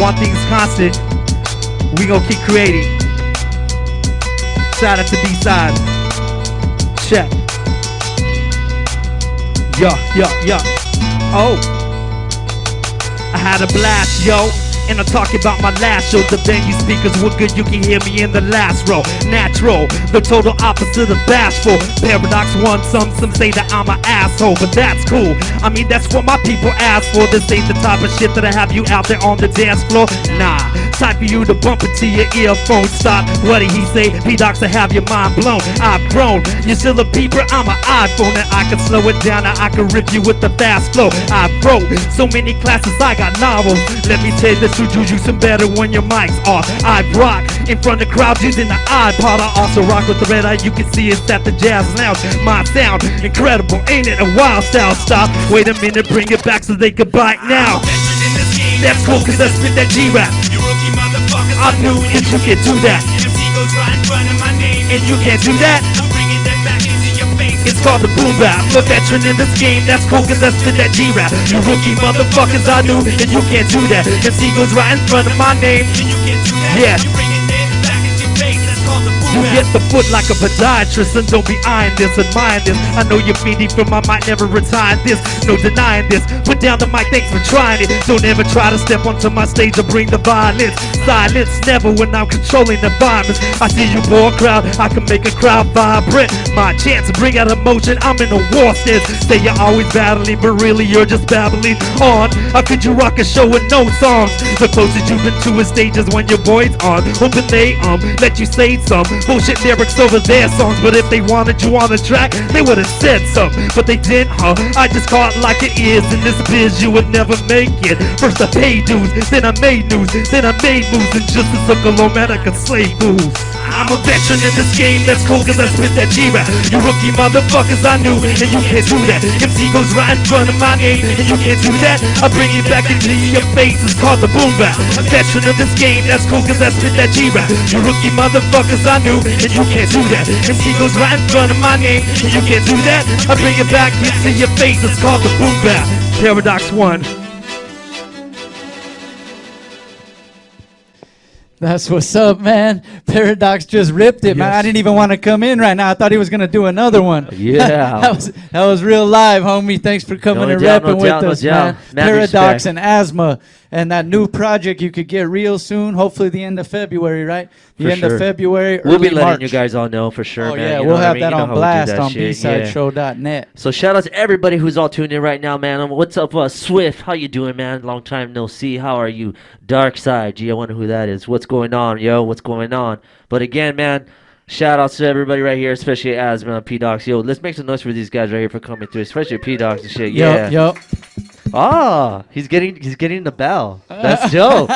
One thing's constant. We gonna keep creating. Shout out to B-Side. Check. Yo. Oh. I had a blast, yo. And I'm talking about my last show. The venue speakers were good, you can hear me in the last row. Natural, the total opposite of bashful. Paradox one, some say that I'm an asshole, but that's cool. I mean, that's what my people ask for. This ain't the type of shit that I have you out there on the dance floor. Nah, time for you to bump into your earphones. Stop, what did he say? P-Docs to have your mind blown. I've grown, you're still a peeper, I'm an iPhone. And I can slow it down, and I can rip you with the fast flow. I wrote so many classes, I got novels. Let me tell you this. To do some better when your mic's off. I rock in front of crowds using the iPod. I also rock with the red eye. You can see it's at the Jazz Lounge. My sound incredible, ain't it a wild style? Stop, wait a minute, bring it back so they can bite now. That's cool, cause I spit that G-rap. I knew that you can do that. And you can't do that. It's called the boom bap. I'm a veteran in this game, that's cool cause I spit that G-rap. You rookie motherfuckers, I knew, and you can't do that. MC goes right in front of my name. Yeah. You get the foot like a podiatrist, and don't be eyeing this, admiring this. I know you're feeding from I might never retire this, no denying this. Put down the mic, thanks for trying it. Don't ever try to step onto my stage or bring the violence. Silence never when I'm controlling the environments. I see you boy crowd, I can make a crowd vibrant. My chance to bring out emotion, I'm in a war stance. Say you're always battling, but really you're just babbling on. How could you rock a show with no songs? The closest you've been to a stage is when your boy's on. Hoping they let you say some bullshit lyrics over their songs. But if they wanted you on the track, they would've said something. But they didn't, I just call it like it is. In this biz you would never make it. First I paid dues, then I made news, then I made moves. And just as a man I could slay fools. I'm a veteran in this game, that's cool cause I spit that G-rap. You rookie motherfuckers, I knew, and you can't do that. MC goes right in front of my name, and you can't do that. I bring it back into your face, it's called the boom bap. A veteran of this game, that's cool cause I spit that G-rap. You rookie motherfuckers, I knew, and you can't do that. MC goes right in front of my name, and you can't do that. I bring it back into your face, it's called the boom bap. Paradox 1. That's what's up, man. Paradox just ripped it, man. I didn't even want to come in right now. I thought he was gonna do another one. Yeah. that was real live, homie. Thanks for coming and repping with us, man. Paradox and Azma, and that new project you could get real soon. Hopefully the end of February, right? The end of February. We'll be letting March. you guys all know for sure, Oh man. yeah, You we'll know what I have mean? that You know on how we do blast that on shit, BSideShow.net. So shout out to everybody who's all tuned in right now, man. What's up, Swift? How you doing, man? Long time no see. How are you? Dark Side. Gee, I wonder who that is. What's going on, yo? What's going on? But again, man, shout outs to everybody right here, especially Azma and P-Docs. Yo, let's make some noise for these guys right here for coming through, especially P-Docs and shit. Yeah. Yup. Ah, he's getting the bell. That's dope.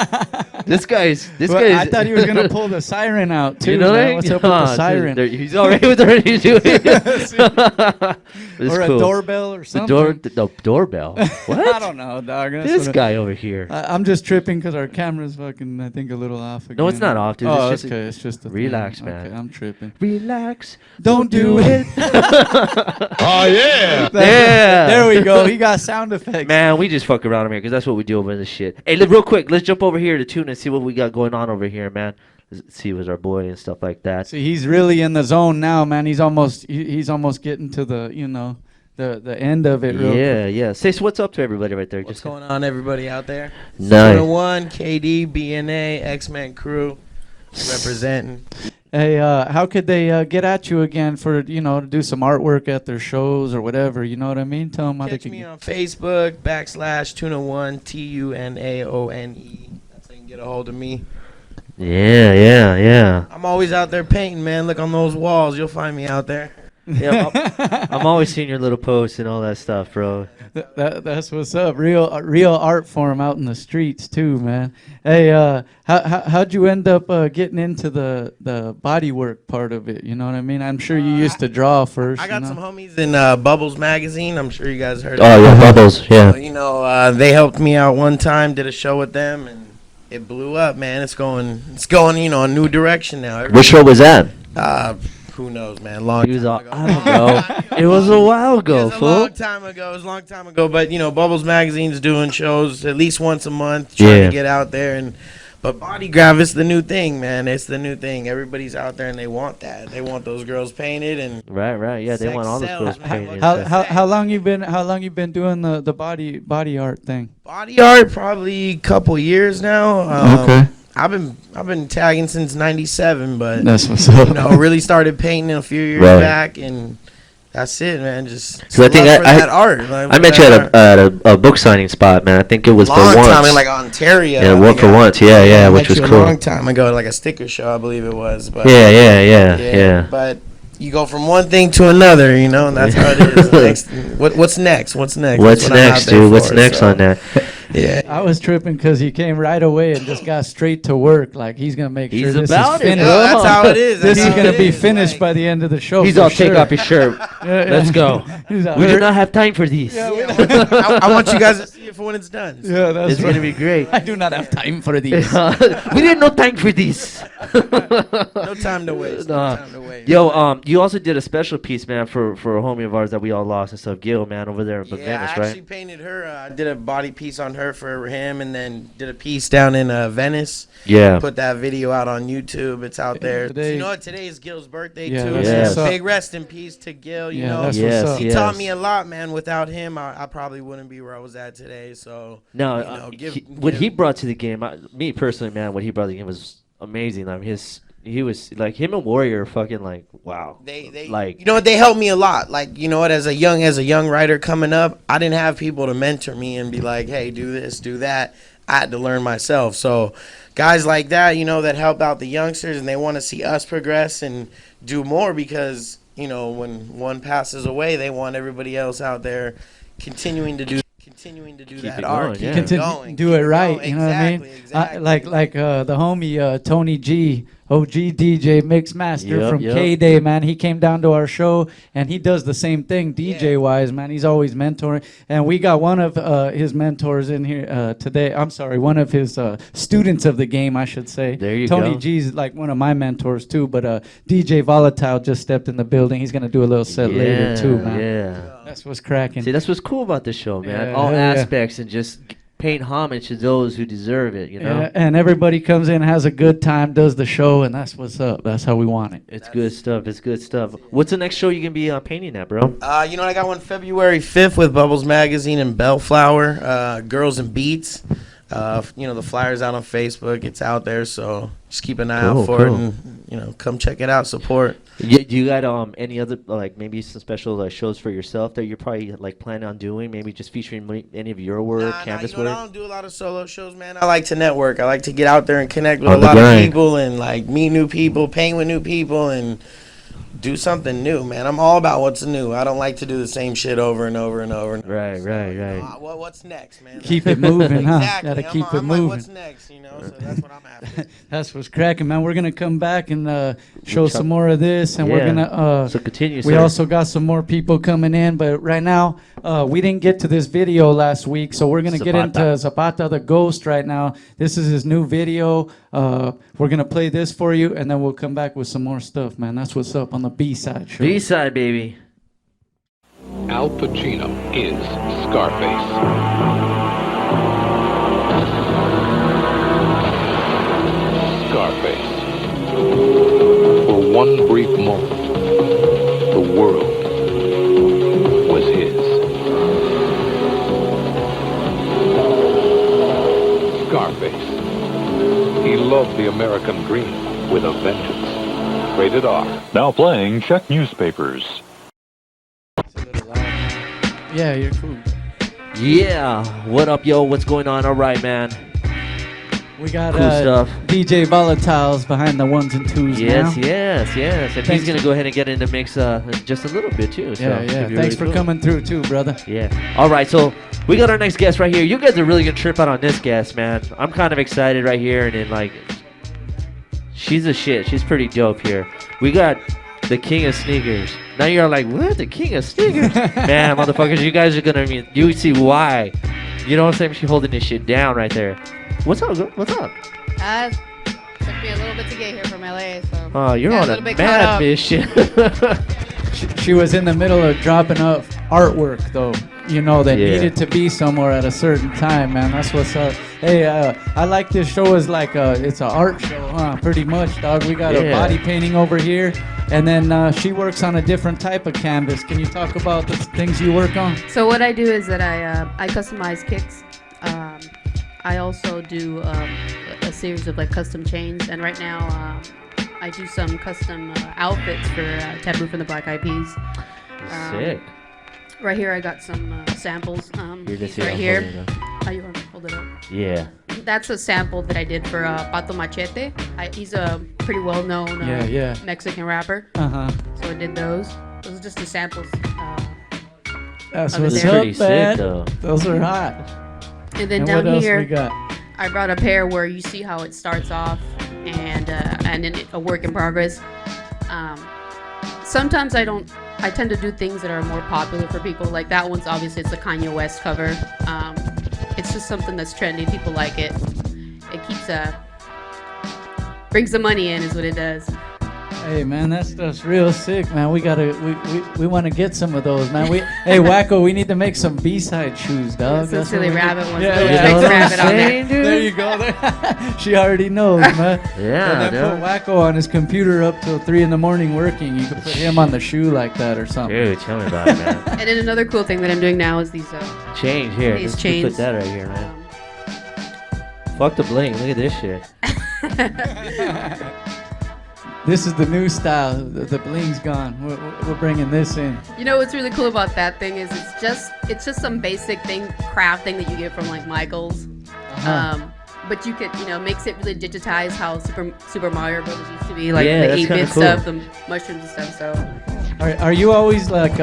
This guy's. I thought he was gonna pull the siren out too. You know man. What's up with the siren? He's already doing it. Or cool. a doorbell or something. The doorbell. What? I don't know, dog. This guy over here. I'm just tripping because our camera's fucking, I think, a little off again. No, it's not off, dude. Oh, it's just okay. It's just a relax, thing. man. Okay, I'm tripping. Relax. Don't do it. Oh yeah. There we go. He got sound effects. Man, we just fuck around here because that's what we do over this shit. Hey, real quick, let's jump over here to Tuna and see what we got going on over here, man. See who's our boy and stuff like that. See, he's really in the zone now, man. He's almost getting to the the end of it. Real quick. Yeah. Say what's up to everybody right there. What's going on, everybody out there? Nice. Tuna One, KD, BNA, X-Men crew, representing. Hey, how could they get at you again for to do some artwork at their shows or whatever? You know what I mean? Tell them how they Catch can. me on Facebook /Tuna One TUNAONE. That's how you can get a hold of me. Yeah. I'm always out there painting, man. Look on those walls. You'll find me out there. Yeah, I'm always seeing your little posts and all that stuff, bro. That's what's up. Real art form out in the streets too, man. Hey, how'd you end up getting into the body work part of it? You know what I mean? I'm sure you used to draw first. I got some homies in Bubbles magazine. I'm sure you guys heard. Oh yeah, Bubbles. Yeah. So, they helped me out one time. Did a show with them, and it blew up, man. It's going, a new direction now. Which show was that? Who knows, man? Long time ago. I don't know. It was a while ago, It was a long time ago. It was a long time ago. But Bubbles Magazine's doing shows at least once a month, trying to get out there. But body graph is the new thing, man. It's the new thing. Everybody's out there and they want that. They want those girls painted and right. Yeah, they want all those girls painted. How long you been doing the body art thing? Body art probably a couple years now. Okay. I've been tagging since '97, but That's what's up. Really started painting a few years back, and that's it, man. Just so I think that art. I met you at a book signing spot, man. I think it was long for once. time in Ontario. Yeah, one for once. Yeah, which was cool. A long time ago, like a sticker show, I believe it was. But yeah. But you go from one thing to another, and that's how it is. What's next? What's next? What's next, dude? What's next on that? Yeah, I was tripping because he came right away and just got straight to work. Like he's gonna make sure this is finished. That's how it is. This is gonna be finished by the end of the show. He's all take off your shirt. Let's go. We do not have time for these. I want you guys to see it for when it's done. So. Yeah, that's it's gonna be great. I do not have time for these. We didn't no time for these. No time to waste. No time to waste. Yo, you also did a special piece, man, for a homie of ours that we all lost and stuff. Gil, man, over there in Venice, right? I actually painted her. I did a body piece on her for him, and then did a piece down in Venice. Yeah. Put that video out on YouTube. It's out there. Today, today is Gil's birthday yeah, too. Yes. So big rest in peace to Gil. He taught me a lot, man. Without him, I probably wouldn't be where I was at today. So no, what he brought to the game, me personally, man, what he brought to the game was amazing. Like he was like him and Warrior, fucking like wow. They like they helped me a lot. Like as a young writer coming up, I didn't have people to mentor me and be like, hey, do this, do that. I had to learn myself. So guys like that, that help out the youngsters and they want to see us progress and do more because when one passes away, they want everybody else out there continuing to do that art. Going, Continue going, do it right. Going. You know what I mean? Exactly. Like the homie Tony G, OG DJ Mixmaster from K-Day, man. He came down to our show and he does the same thing DJ wise, man. He's always mentoring. And we got one of his mentors in here today. I'm sorry, one of his students of the game, I should say. There you Tony go. G's like one of my mentors too, but DJ Volatile just stepped in the building. He's gonna do a little set later too, man. Yeah. That's what's cracking. See, that's what's cool about this show, man. Yeah, All yeah. aspects and just paying homage to those who deserve it, you know? Yeah, and everybody comes in, has a good time, does the show, and that's what's up. That's how we want it. It's good stuff. It's good stuff. What's the next show you can be painting at, bro? You know, I got one February 5th with Bubbles Magazine and Bellflower, Girls and Beats. You know, the flyer's out on Facebook. It's out there, so just keep an eye out for it, and you know, come check it out. Support. Yeah, do you got any other like maybe some special shows for yourself that you're probably like planning on doing? Maybe just featuring any of your work, canvas you know, work. I don't do a lot of solo shows, man. I like to network. I like to get out there and connect with a lot of people and like meet new people, paint with new people, and do something new, man. I'm all about what's new. I don't like to do the same shit over and over and over. Right. What's next, man? Keep it moving, huh? Exactly. Gotta keep it I'm moving. like, what's next, you know? So that's what I'm after. That's what's cracking, man. We're gonna come back and show some more of this, and we're gonna. So continue. We sir. also got some more people coming in, but right now we didn't get to this video last week, so we're gonna get into Zapata the Ghost right now. This is his new video. We're gonna play this for you, and then we'll come back with some more stuff, man. That's what's up on the B-side show. B-side, baby. Al Pacino is Scarface. Scarface. For one brief moment, the world was his. Scarface. He loved the American dream with a vengeance. Rated R. Now playing Czech newspapers. Yeah, you're cool. Yeah, what up, yo? What's going on? All right, man. We got cool stuff. DJ Volatiles behind the ones and twos now. Yes. And he's gonna go ahead and get in the mix just a little bit too. So Yeah. Thanks for coming through too, brother. Yeah. All right, so we got our next guest right here. You guys are really gonna trip out on this guest, man. I'm kind of excited right here, and then like, she's a shit. She's pretty dope here. We got the king of sneakers. Now you're like, what? The king of sneakers? Man, motherfuckers, you guys are gonna you see why. You know what I'm saying? She's holding this shit down right there. What's up, girl? What's up? Took me a little bit to get here from LA, so. Oh, you're on a mad mission. She was in the middle of dropping off artwork, though. You know, that needed to be somewhere at a certain time, man. That's what's up. Hey, I like this show as like it's an art show, huh? Pretty much, dog. We got a body painting over here, and then she works on a different type of canvas. Can you talk about the things you work on? So what I do is that I customize kicks. I also do a series of like custom chains, and right now I do some custom outfits for Taboo from the Black Eyed Peas. Sick. Right here I got some samples. These right here. Oh, you want to hold it up? Yeah. That's a sample that I did for Pato Machete. He's a pretty well-known Mexican rapper. Uh-huh. So I did those. Those are just the samples. That's what's up, man. Sick, though. Those are hot. And then down here, I brought a pair where you see how it starts off, and then a work in progress. Sometimes I tend to do things that are more popular for people. Like that one's obviously it's the Kanye West cover. It's just something that's trendy. People like it. It keeps brings the money in, is what it does. Hey man, that stuff's real sick, man. We want to get some of those, man. Hey Wackoe, we need to make some B-side shoes, dog. That's silly rabbit ones. Yeah, you know rabbit on there. There you go. She already knows, man. Yeah. And then put Wackoe on his computer up till 3 a.m. working. You could put him on the shoe like that or something. Dude, tell me about it, man. And then another cool thing that I'm doing now is these chains here. These Let's chains. put that right here, man. Fuck the bling. Look at this shit. This is the new style. The bling's gone. We're bringing this in. You know what's really cool about that thing is it's just some basic craft thing that you get from like Michael's. But you could makes it really digitize how Super Mario Brothers used to be, like the 8-bit stuff, the mushrooms and stuff. So are you always like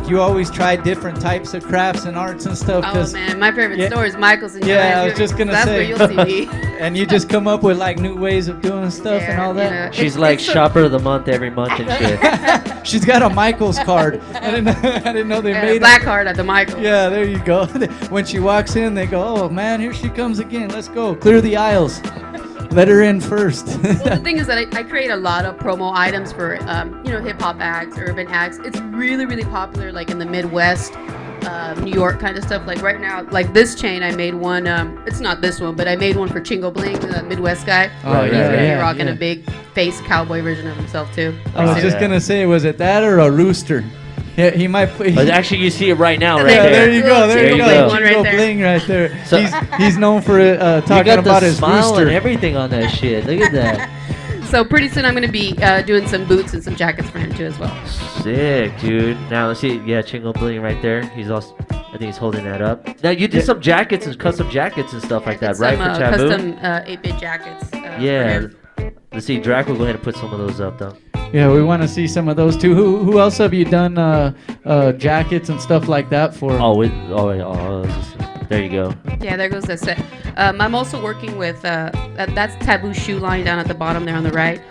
you always try different types of crafts and arts and stuff? Oh man, my favorite store is Michael's. And yeah, I was just gonna say. That's where you'll see me. And you just come up with like new ways of doing stuff and all that. She's like shopper of the month every month and shit. She's got a Michael's card. I didn't know they made a black card at the Michael's. Yeah, there you go. When she walks in, they go, "Oh man, here she comes again. Let's go. Clear the aisles. Let her in first." Well, the thing is that I create a lot of promo items for hip hop acts, urban acts. It's really, really popular, like in the Midwest. New York kind of stuff. Like right now, like this chain, I made one. It's not this one, but I made one for Chingo Bling, the Midwest guy. Oh, He's yeah, gonna be yeah, rocking yeah. a big face cowboy version of himself too. I was just gonna say, was it that or a rooster? Yeah, he might. But actually, you see it right now, right yeah, there. there you go. There you go. One right Chingo there. Bling right there. So- he's known for You talking got about the his smile rooster. and everything on that shit. Look at that. So pretty soon I'm gonna be doing some boots and some jackets for him too as well. Sick, dude. Now let's see. Yeah, Chingo Bling right there. He's also, I think he's holding that up. Now you did some jackets and custom jackets and stuff like that, right? Some For Taboo. custom 8-bit jackets. Yeah. For him. Let's see. Drakk will go ahead and put some of those up, though. Yeah, we want to see some of those too. Who else have you done jackets and stuff like that for? There you go. Yeah, there goes that set. I'm also working with that's Taboo shoe line down at the bottom there on the right.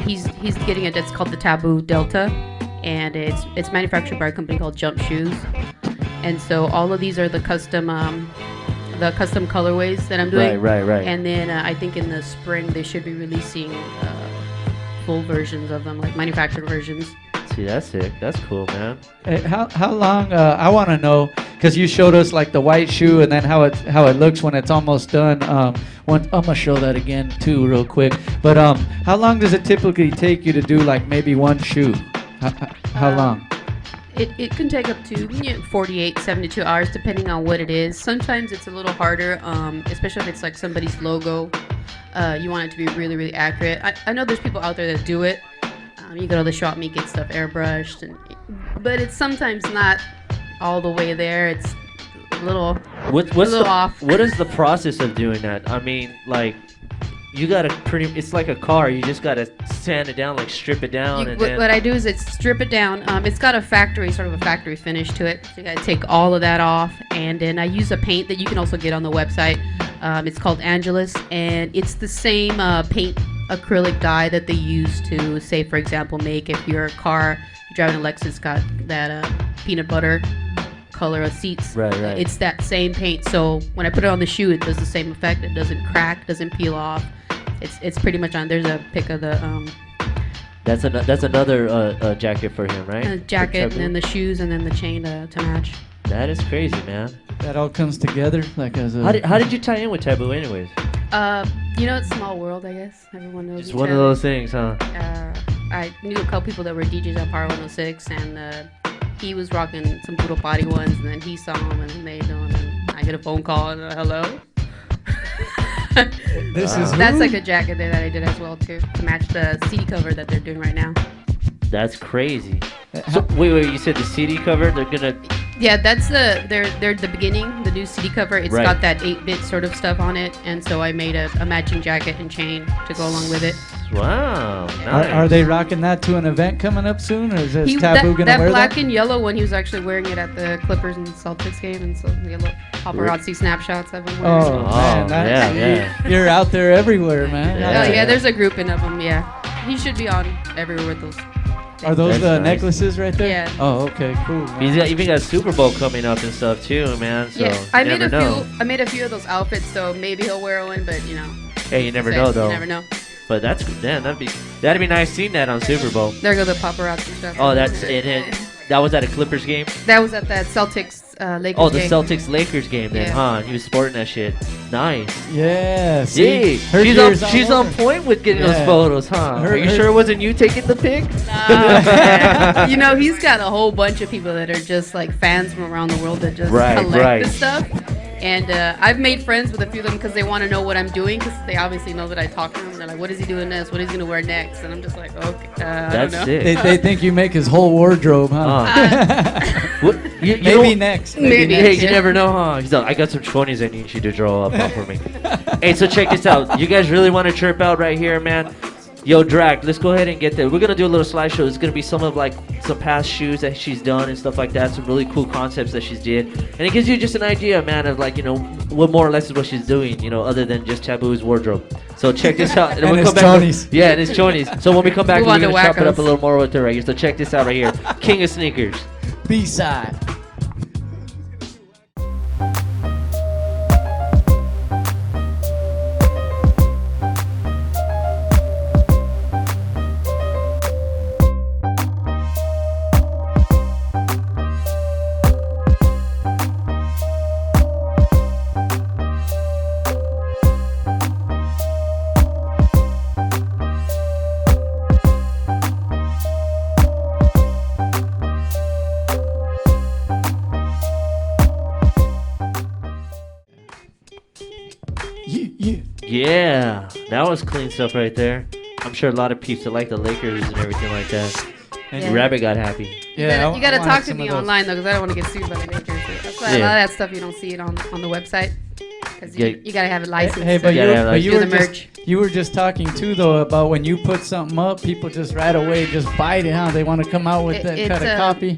He's getting it. It's called the Taboo Delta, and it's manufactured by a company called Jump Shoes. And so all of these are the custom colorways that I'm doing. Right. And then I think in the spring they should be releasing full versions of them, like manufactured versions. See, that's sick. That's cool, man. Hey, how long? I want to know because you showed us like the white shoe and then how it looks when it's almost done. I'm gonna show that again too, real quick. But how long does it typically take you to do like maybe one shoe? How long? It can take up to 48, 72 hours depending on what it is. Sometimes it's a little harder, especially if it's like somebody's logo. You want it to be really, really accurate. I know there's people out there that do it. You go to the shop meet, get stuff airbrushed, but it's sometimes not all the way there. It's a little, What's a little the, off. What is the process of doing that? I mean, like, you gotta it's like a car. You just gotta sand it down, like strip it down, and then. What I do is strip it down. It's got a factory finish to it. So you gotta take all of that off, and then I use a paint that you can also get on the website. It's called Angelus, and it's the same paint acrylic dye that they use to, say, for example, make if your car, you're driving a Lexus, got that peanut butter color of seats. Right. It's that same paint. So when I put it on the shoe, it does the same effect. It doesn't crack, doesn't peel off. It's pretty much on. There's a pic of the That's another jacket for him, right? jacket, and then the shoes, and then the chain to match. That is crazy, man. That all comes together like as a. How did you tie in with Taboo, anyways? It's small world, I guess. Everyone knows It's each one of other. those things, huh? I knew a couple people that were DJs at Power 106, and he was rocking some Puro Party ones, and then he saw them, and they doing, and I get a phone call, and hello. That's like a jacket there that I did as well too, to match the CD cover that they're doing right now. That's crazy. So, wait, you said the CD cover? They're gonna. Yeah, that's they're the beginning, the new CD cover. It's Right. got that 8-bit sort of stuff on it, and so I made a matching jacket and chain to go along with it. Wow. Nice. Are they rocking that to an event coming up soon, or is this Taboo that gonna wear black that? and yellow one, he was actually wearing it at the Clippers and Celtics game, and so the little paparazzi snapshots of him wearing Oh, it. man, yeah. You're out there everywhere, man. Oh yeah, there's a grouping of them. Yeah, he should be on everywhere with those. Are those That's the nice. necklaces right there? Yeah. Oh, okay, cool. Man. He's even got Super Bowl coming up and stuff too, man. So Yeah, I you made never a know. few. I made a few of those outfits, so maybe he'll wear one. But Hey, you never say, know though. You never know. But that'd be nice seeing that on Super Bowl. There go the paparazzi stuff. Oh, that's it. That was at a Clippers game. That was at that Celtics Lakers. Oh, the game. Celtics Lakers game then, Yeah. huh? He was sporting that shit. Nice. Yeah. See, Gee, her year's all she's on over. point with getting those Yeah. photos, huh? Are you sure it wasn't you taking the pic? He's got a whole bunch of people that are just like fans from around the world that just collect right. this stuff. And I've made friends with a few of them because they want to know what I'm doing, because they obviously know that I talk to them. They're like, what is he doing next? What is he going to wear next? And I'm just like, okay, I don't know. They think you make his whole wardrobe, huh? Maybe next. Maybe. Hey, you never know, huh? He's like, I got some 20s I need you to draw up for me. Hey, so check this out. You guys really want to chirp out right here, man? Yo, Drakk, let's go ahead and get there. We're going to do a little slideshow. It's going to be some of like some past shoes that she's done and stuff like that. Some really cool concepts that she's did. And it gives you just an idea, man, of like, what more or less is what she's doing, other than just Taboo's wardrobe. So check this out. And we'll his come back. chonies. Yeah, and his chonies. So when we come back, Move we're on going to to chop it up Wackoes. a little more with her right here. So check this out right here. King of Sneakers. B-side. Yeah, that was clean stuff right there. I'm sure a lot of peeps that like the Lakers and everything like that. And Yeah. Rabbit got happy. You gotta talk to me online though, because I don't want to get sued by the Lakers. That's why a lot of that stuff you don't see it on the website. Because you gotta have it licensed. Hey, but you were merch. just talking too though about when you put something up, people just right away just bite it, huh? They want to come out with that kind of copy.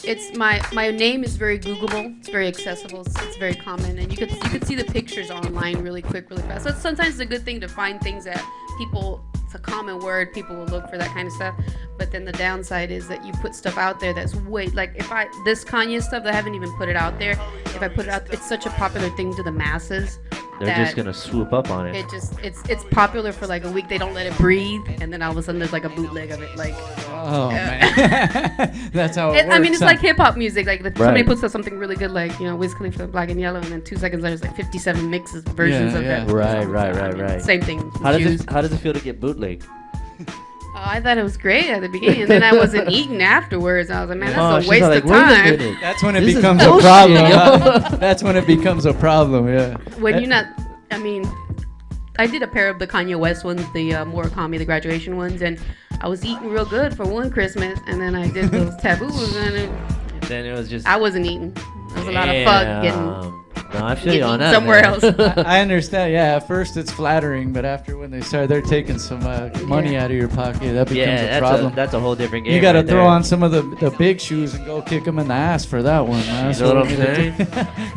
It's my name is very Googleable. It's very accessible. It's very common, and you could see the pictures online really quick, really fast. So sometimes it's a good thing to find things that people. It's a common word. People will look for that kind of stuff. But then the downside is that you put stuff out there that's way like this Kanye stuff. I haven't even put it out there. If I put it out, it's such a popular thing to the masses. They're just gonna swoop up on it. It's popular for like a week. They don't let it breathe, and then all of a sudden there's like a bootleg of it. Like, oh man, that's how it works. I mean, it's like hip hop music. Like if somebody Right. puts out something really good, like Wiz Khalifa, Black and Yellow, and then 2 seconds later, there's like 57 mixes versions of that. Right. Same thing. How does it feel to get bootlegged? Oh, I thought it was great at the beginning, and then I wasn't eating afterwards. I was like, man, that's a waste like, of wait a time. minute. That's when it This is becomes a bullshit, problem. yo. Huh? That's when it becomes a problem. Yeah. When you're not, I mean, I did a pair of the Kanye West ones, the Murakami, the graduation ones, and I was eating real good for one Christmas, and then I did those taboos, and Then it was just. I wasn't eating. There was a lot of fuck getting. No, I feel you on that. Somewhere man. else. I understand. Yeah, at first it's flattering, but after when they're taking some money out of your pocket, that becomes a problem. That's a whole different game. You got to right throw there. on some of the big shoes and go kick them in the ass for that one, man. You know what I'm saying?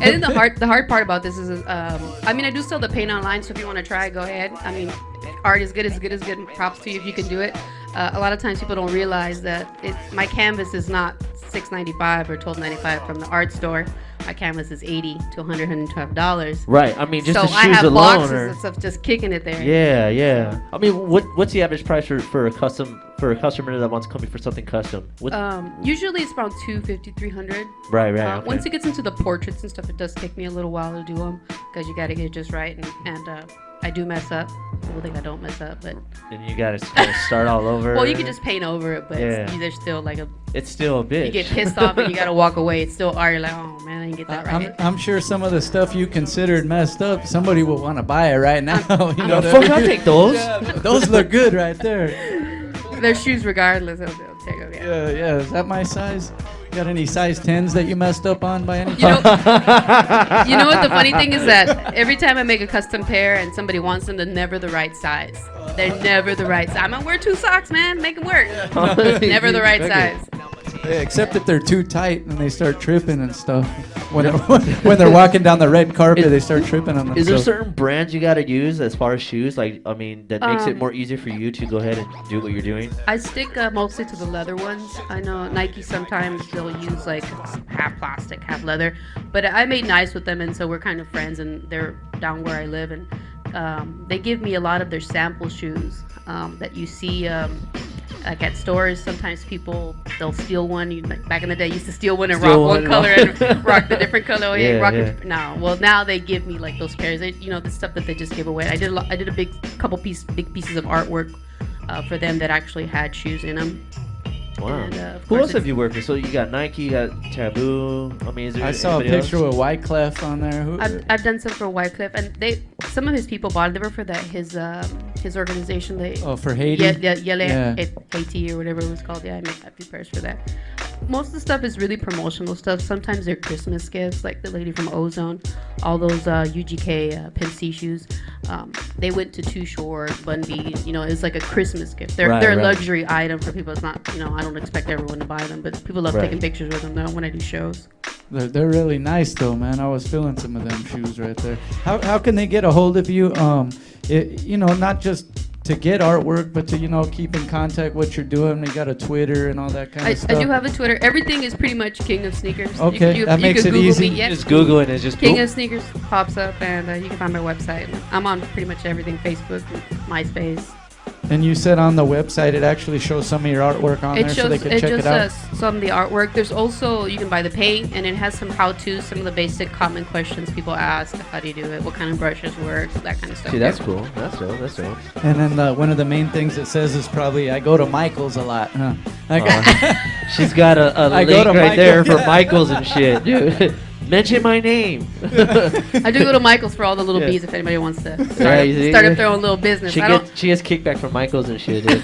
And then the hard part about this is, I mean, I do sell the paint online, so if you want to try, go ahead. I mean, if art is good as good as good. Props to you if you can do it. A lot of times people don't realize that my canvas is not $6.95 or $12.95 from the art store. My canvas is $80 to $112. Right. I mean, just so the shoes I have alone. boxes and stuff just kicking it there. Yeah. I mean, what's the average price for a customer that wants to come in for something custom? Usually it's around $250, $300. Right. Okay. Once it gets into the portraits and stuff, it does take me a little while to do them because you got to get it just right, and I do mess up. People think I don't mess up, but then you gotta kind of start all over. well, you can just paint over it, but Yeah. there's still like it's still a bitch. you get pissed off and you gotta walk away. It's still art. You're like, oh man, I didn't get that right. I'm sure some of the stuff you considered messed up, somebody will want to buy it right now. You know, fuck, I'll take those. Yeah, those look good right there. Their shoes, regardless, they'll take them. Yeah. Is that my size? Got any size 10s that you messed up on by any You know what the funny thing is that every time I make a custom pair and somebody wants them, they're never the right size. They're never the right size. I'm gonna wear 2 socks, man. Make them work. Never the right size. Yeah, except if they're too tight and they start tripping and stuff. When they're walking down the red carpet, they start tripping on them. Is there certain brands you gotta use as far as shoes? Like, I mean, that makes it more easy for you to go ahead and do what you're doing? I stick mostly to the leather ones. I know Nike sometimes they'll use like half plastic, half leather, but I made nice with them, and so we're kind of friends, and they're down where I live, and they give me a lot of their sample shoes that you see like at stores. Sometimes they'll steal one. Like back in the day, used to steal one and rock one color and rock the different color. No, well now they give me like those pairs. The stuff that they just give away. I did a big pieces of artwork for them that actually had shoes in them. Wow. And, Who else have you worked with? So you got Nike, you got Taboo. I mean, is there I saw a anybody picture else? with Wyclef on there. I've done some for Wyclef, and some of his people bought it. They were for his organization. For Haiti? Haiti or whatever it was called. Yeah, I made a few pairs for that. Most of the stuff is really promotional stuff. Sometimes they're Christmas gifts, like the lady from Ozone, all those UGK Pimp C shoes. They went to Too Short, Bun B. It's like a Christmas gift. They're a luxury item for people. It's not, I don't expect everyone to buy them, but people love taking pictures with them though when I do shows. They're really nice though, man. I was feeling some of them shoes right there. How can they get a hold of you? Not just to get artwork, but to keep in contact what you're doing. You got a Twitter and all that kind of stuff. I do have a Twitter. Everything is pretty much King of Sneakers. Okay, that makes it easy. Just Google it and just King of Sneakers pops up, and you can find my website. I'm on pretty much everything: Facebook, MySpace. And you said on the website it actually shows some of your artwork on there, so they can check it out. Some of the artwork. There's also, you can buy the paint, and it has some how-tos, some of the basic common questions people ask. How do you do it? What kind of brushes work? That kind of stuff. See, that's cool. That's dope. And then one of the main things it says is probably I go to Michael's a lot. Huh? She's got a link right there for Michael's and shit, dude. Mention my name. I do go to Michael's for all the little Yeah. beats if anybody wants to Yeah, start up their own little business. She gets kickback from Michaels and shit, dude.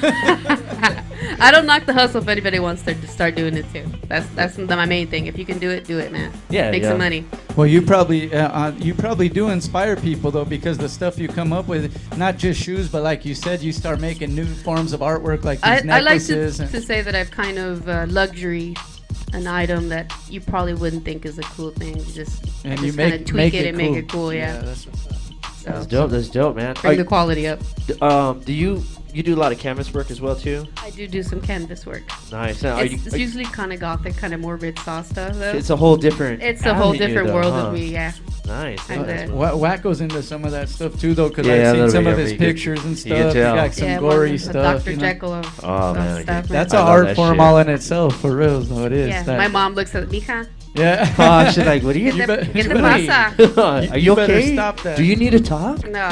I don't knock the hustle if anybody wants to start doing it too. That's my main thing. If you can do it, man. Yeah, Make yeah. some money. Well, you probably do inspire people though, because the stuff you come up with, not just shoes, but like you said, you start making new forms of artwork like these I like necklaces. to say that I've kind of luxury an item that you probably wouldn't think is a cool thing. I just kind of tweak it and make it cool. Yeah. That's what's up. That's dope. That's dope, man. Bring the quality up. Do you do a lot of canvas work as well too? I do some canvas work. Nice. Now, It's usually kind of gothic, kind of morbid saw stuff though. It's a whole different. It's a whole avenue, different though, world huh? of me. Yeah. Nice. Wackoe's into some of that stuff too, though, because Yeah, a I've seen little some bit, of yeah, his but you pictures can- and you can stuff. He tell. got some Yeah, gory a stuff. Dr. you know? Jekyll of man, stuff. That's I an love art that form shit. all in itself, for real, though it is. Yeah. That- My mom looks at Mika. Yeah. Oh, she's like, what are you? ¿Qué te you better- pasa? Are you better okay? stop that. Do you need to talk? No,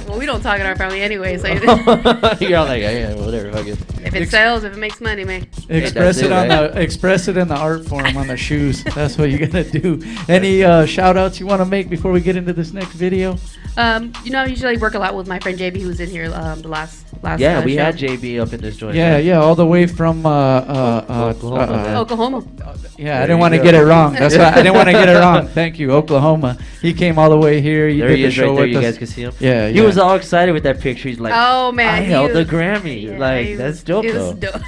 well, we don't talk in our family anyway. So You're all like, yeah, whatever, fuck it. if it sells, if it makes money, man. Express it on the express it in the art form on the shoes. That's what you gotta do. Any shout outs you want to make before we get into this next video? I usually work a lot with my friend JB, who's in here the last. Yeah, we show. had JB up in this joint. Yeah, all the way from Oklahoma. Man. Oklahoma. Yeah, I didn't want to get it wrong. That's why I didn't want to get it wrong. Thank you, Oklahoma. He came all the way here. You There did he the is show right there. with You us. guys can see him. Yeah, He was all excited with that picture. He's like, Oh man, I he held the was- Grammy. yeah, Like, he that's was- dope it though. was dope.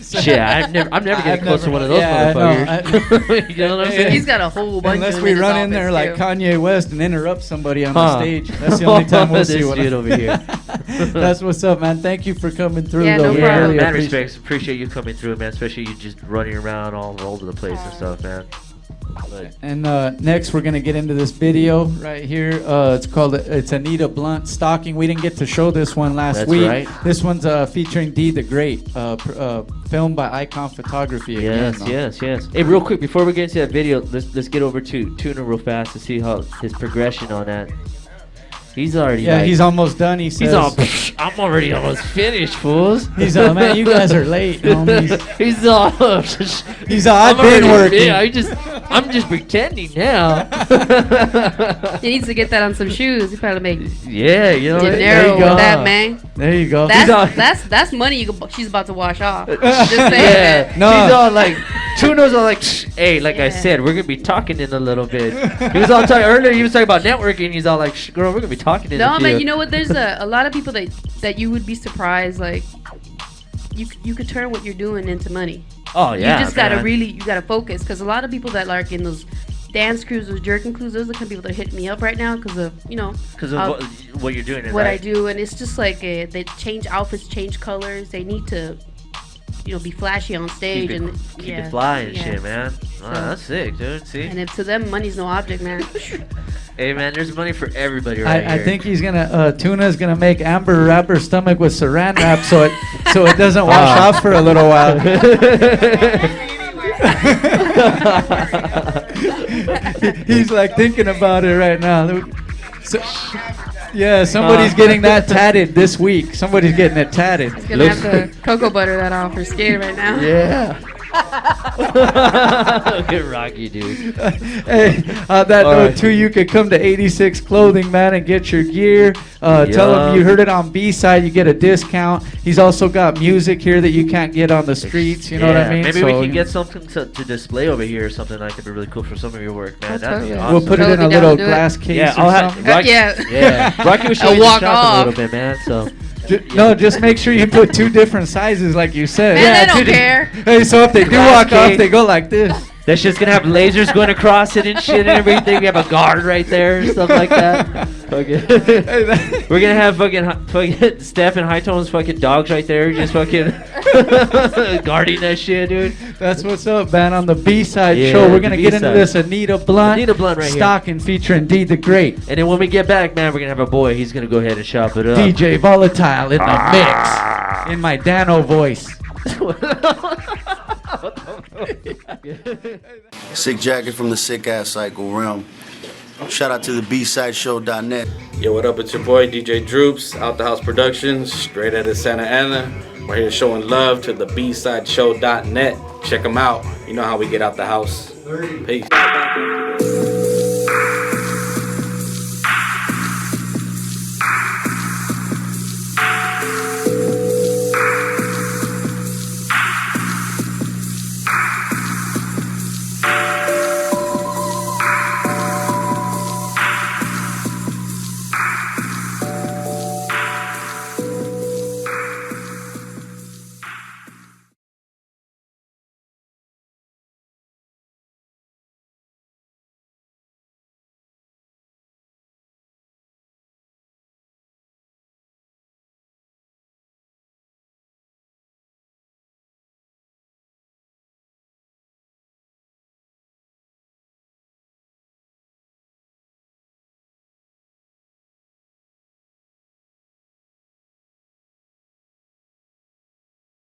Shit, I'm never getting close to one of those motherfuckers. You know what I'm saying? He's got a whole bunch. Unless of them we in his run in there office, like too. Kanye West and interrupt somebody on the Huh. stage. That's the only time we'll see This what dude over here. That's what's up, man. Thank you for coming through. Yeah, though. no We problem. really Mad appreciate- respects. Appreciate you coming through, man. Especially you just running around all over the place and stuff, man. But And next, we're gonna get into this video right here. It's Anita Blunt Stalking. We didn't get to show this one last That's week. right. This one's featuring D the Great, filmed by Icon Photography. Again, yes. Hey, real quick before we get into that video, let's get over to Tuna real fast to see how his progression on that. He's already. Yeah, like, he's almost done. He says. He's all. I'm already almost finished, fools. He's all, man, you guys are late, homies. He's all. He's all, I've been working. Yeah, I'm just pretending now. He needs to get that on some shoes. He probably make Yeah, you know. dinero with that, man. There you go. That's money she's about to wash off. Just saying Yeah, that. No. he's all like, Tuna's all like, "Shh, hey, like I said, we're gonna be talking in a little bit. He was all talking earlier. He was talking about networking. He's all like, "Shh, girl, we're gonna be talking in No, a few." man, you know what? There's a lot of people that you would be surprised. Like, you could turn what you're doing into money. Oh yeah, You just gotta man. you gotta focus, because a lot of people that like in those dance crews, those jerking crews, those are the kind of people that are hitting me up right now because of Because of how- what you're doing. what I right? do, and it's just like they change outfits, change colors. They need to, be flashy on stage Keep it, and keep yeah, it fly and yeah. shit, man. Oh, that's sick, dude. See? And if to them, money's no object, man. Hey, man, there's money for everybody right I here. think he's gonna Tuna's gonna make Amber wrap her stomach with saran wrap so it doesn't wash off for a little while. He's like thinking about it right now. Yeah, somebody's getting that tatted this week. Somebody's getting it tatted. He's gonna have to cocoa butter that off her skin right now. Yeah. Look at Rocky, dude. Hey, on that note, too, you could come to 86 Clothing, man, and get your gear. Tell him you heard it on B-Side, you get a discount. He's also got music here that you can't get on the streets, you know what I mean? Maybe So, we can get something to display over here or something that could be really cool for some of your work, man. That'd be awesome. We'll put it in a little glass case Yeah, or I'll have something. Rocky, Yeah. Rocky was showing walk the shop off. a little bit, man. So. No, just make sure you put 2 different sizes like you said. Man, they don't care. Hey, so if they do Glass walk off, case. they go like this. That shit's gonna have lasers going across it and shit and everything. We have a guard right there and stuff like that. Okay. We're gonna have fucking Steph and High Tone's fucking dogs right there, just fucking guarding that shit, dude. That's what's up, man. On the B-Side Yeah, show, we're the going to get into B-side. this Anita Blunt. Anita Blunt right here. Stocking featuring D the Great. And then when we get back, man, we're gonna have a boy. He's gonna go ahead and chop it up. DJ Volatile in the mix. In my Dano voice. Sick Jacket from the Sick Ass Cycle Realm. Shout out to the BSIDESHOW.net. Yo, what up? It's your boy DJ Droops, Out the House Productions, straight out of Santa Ana. We're here showing love to the BSIDESHOW.net. Check them out. You know how we get out the house. Peace.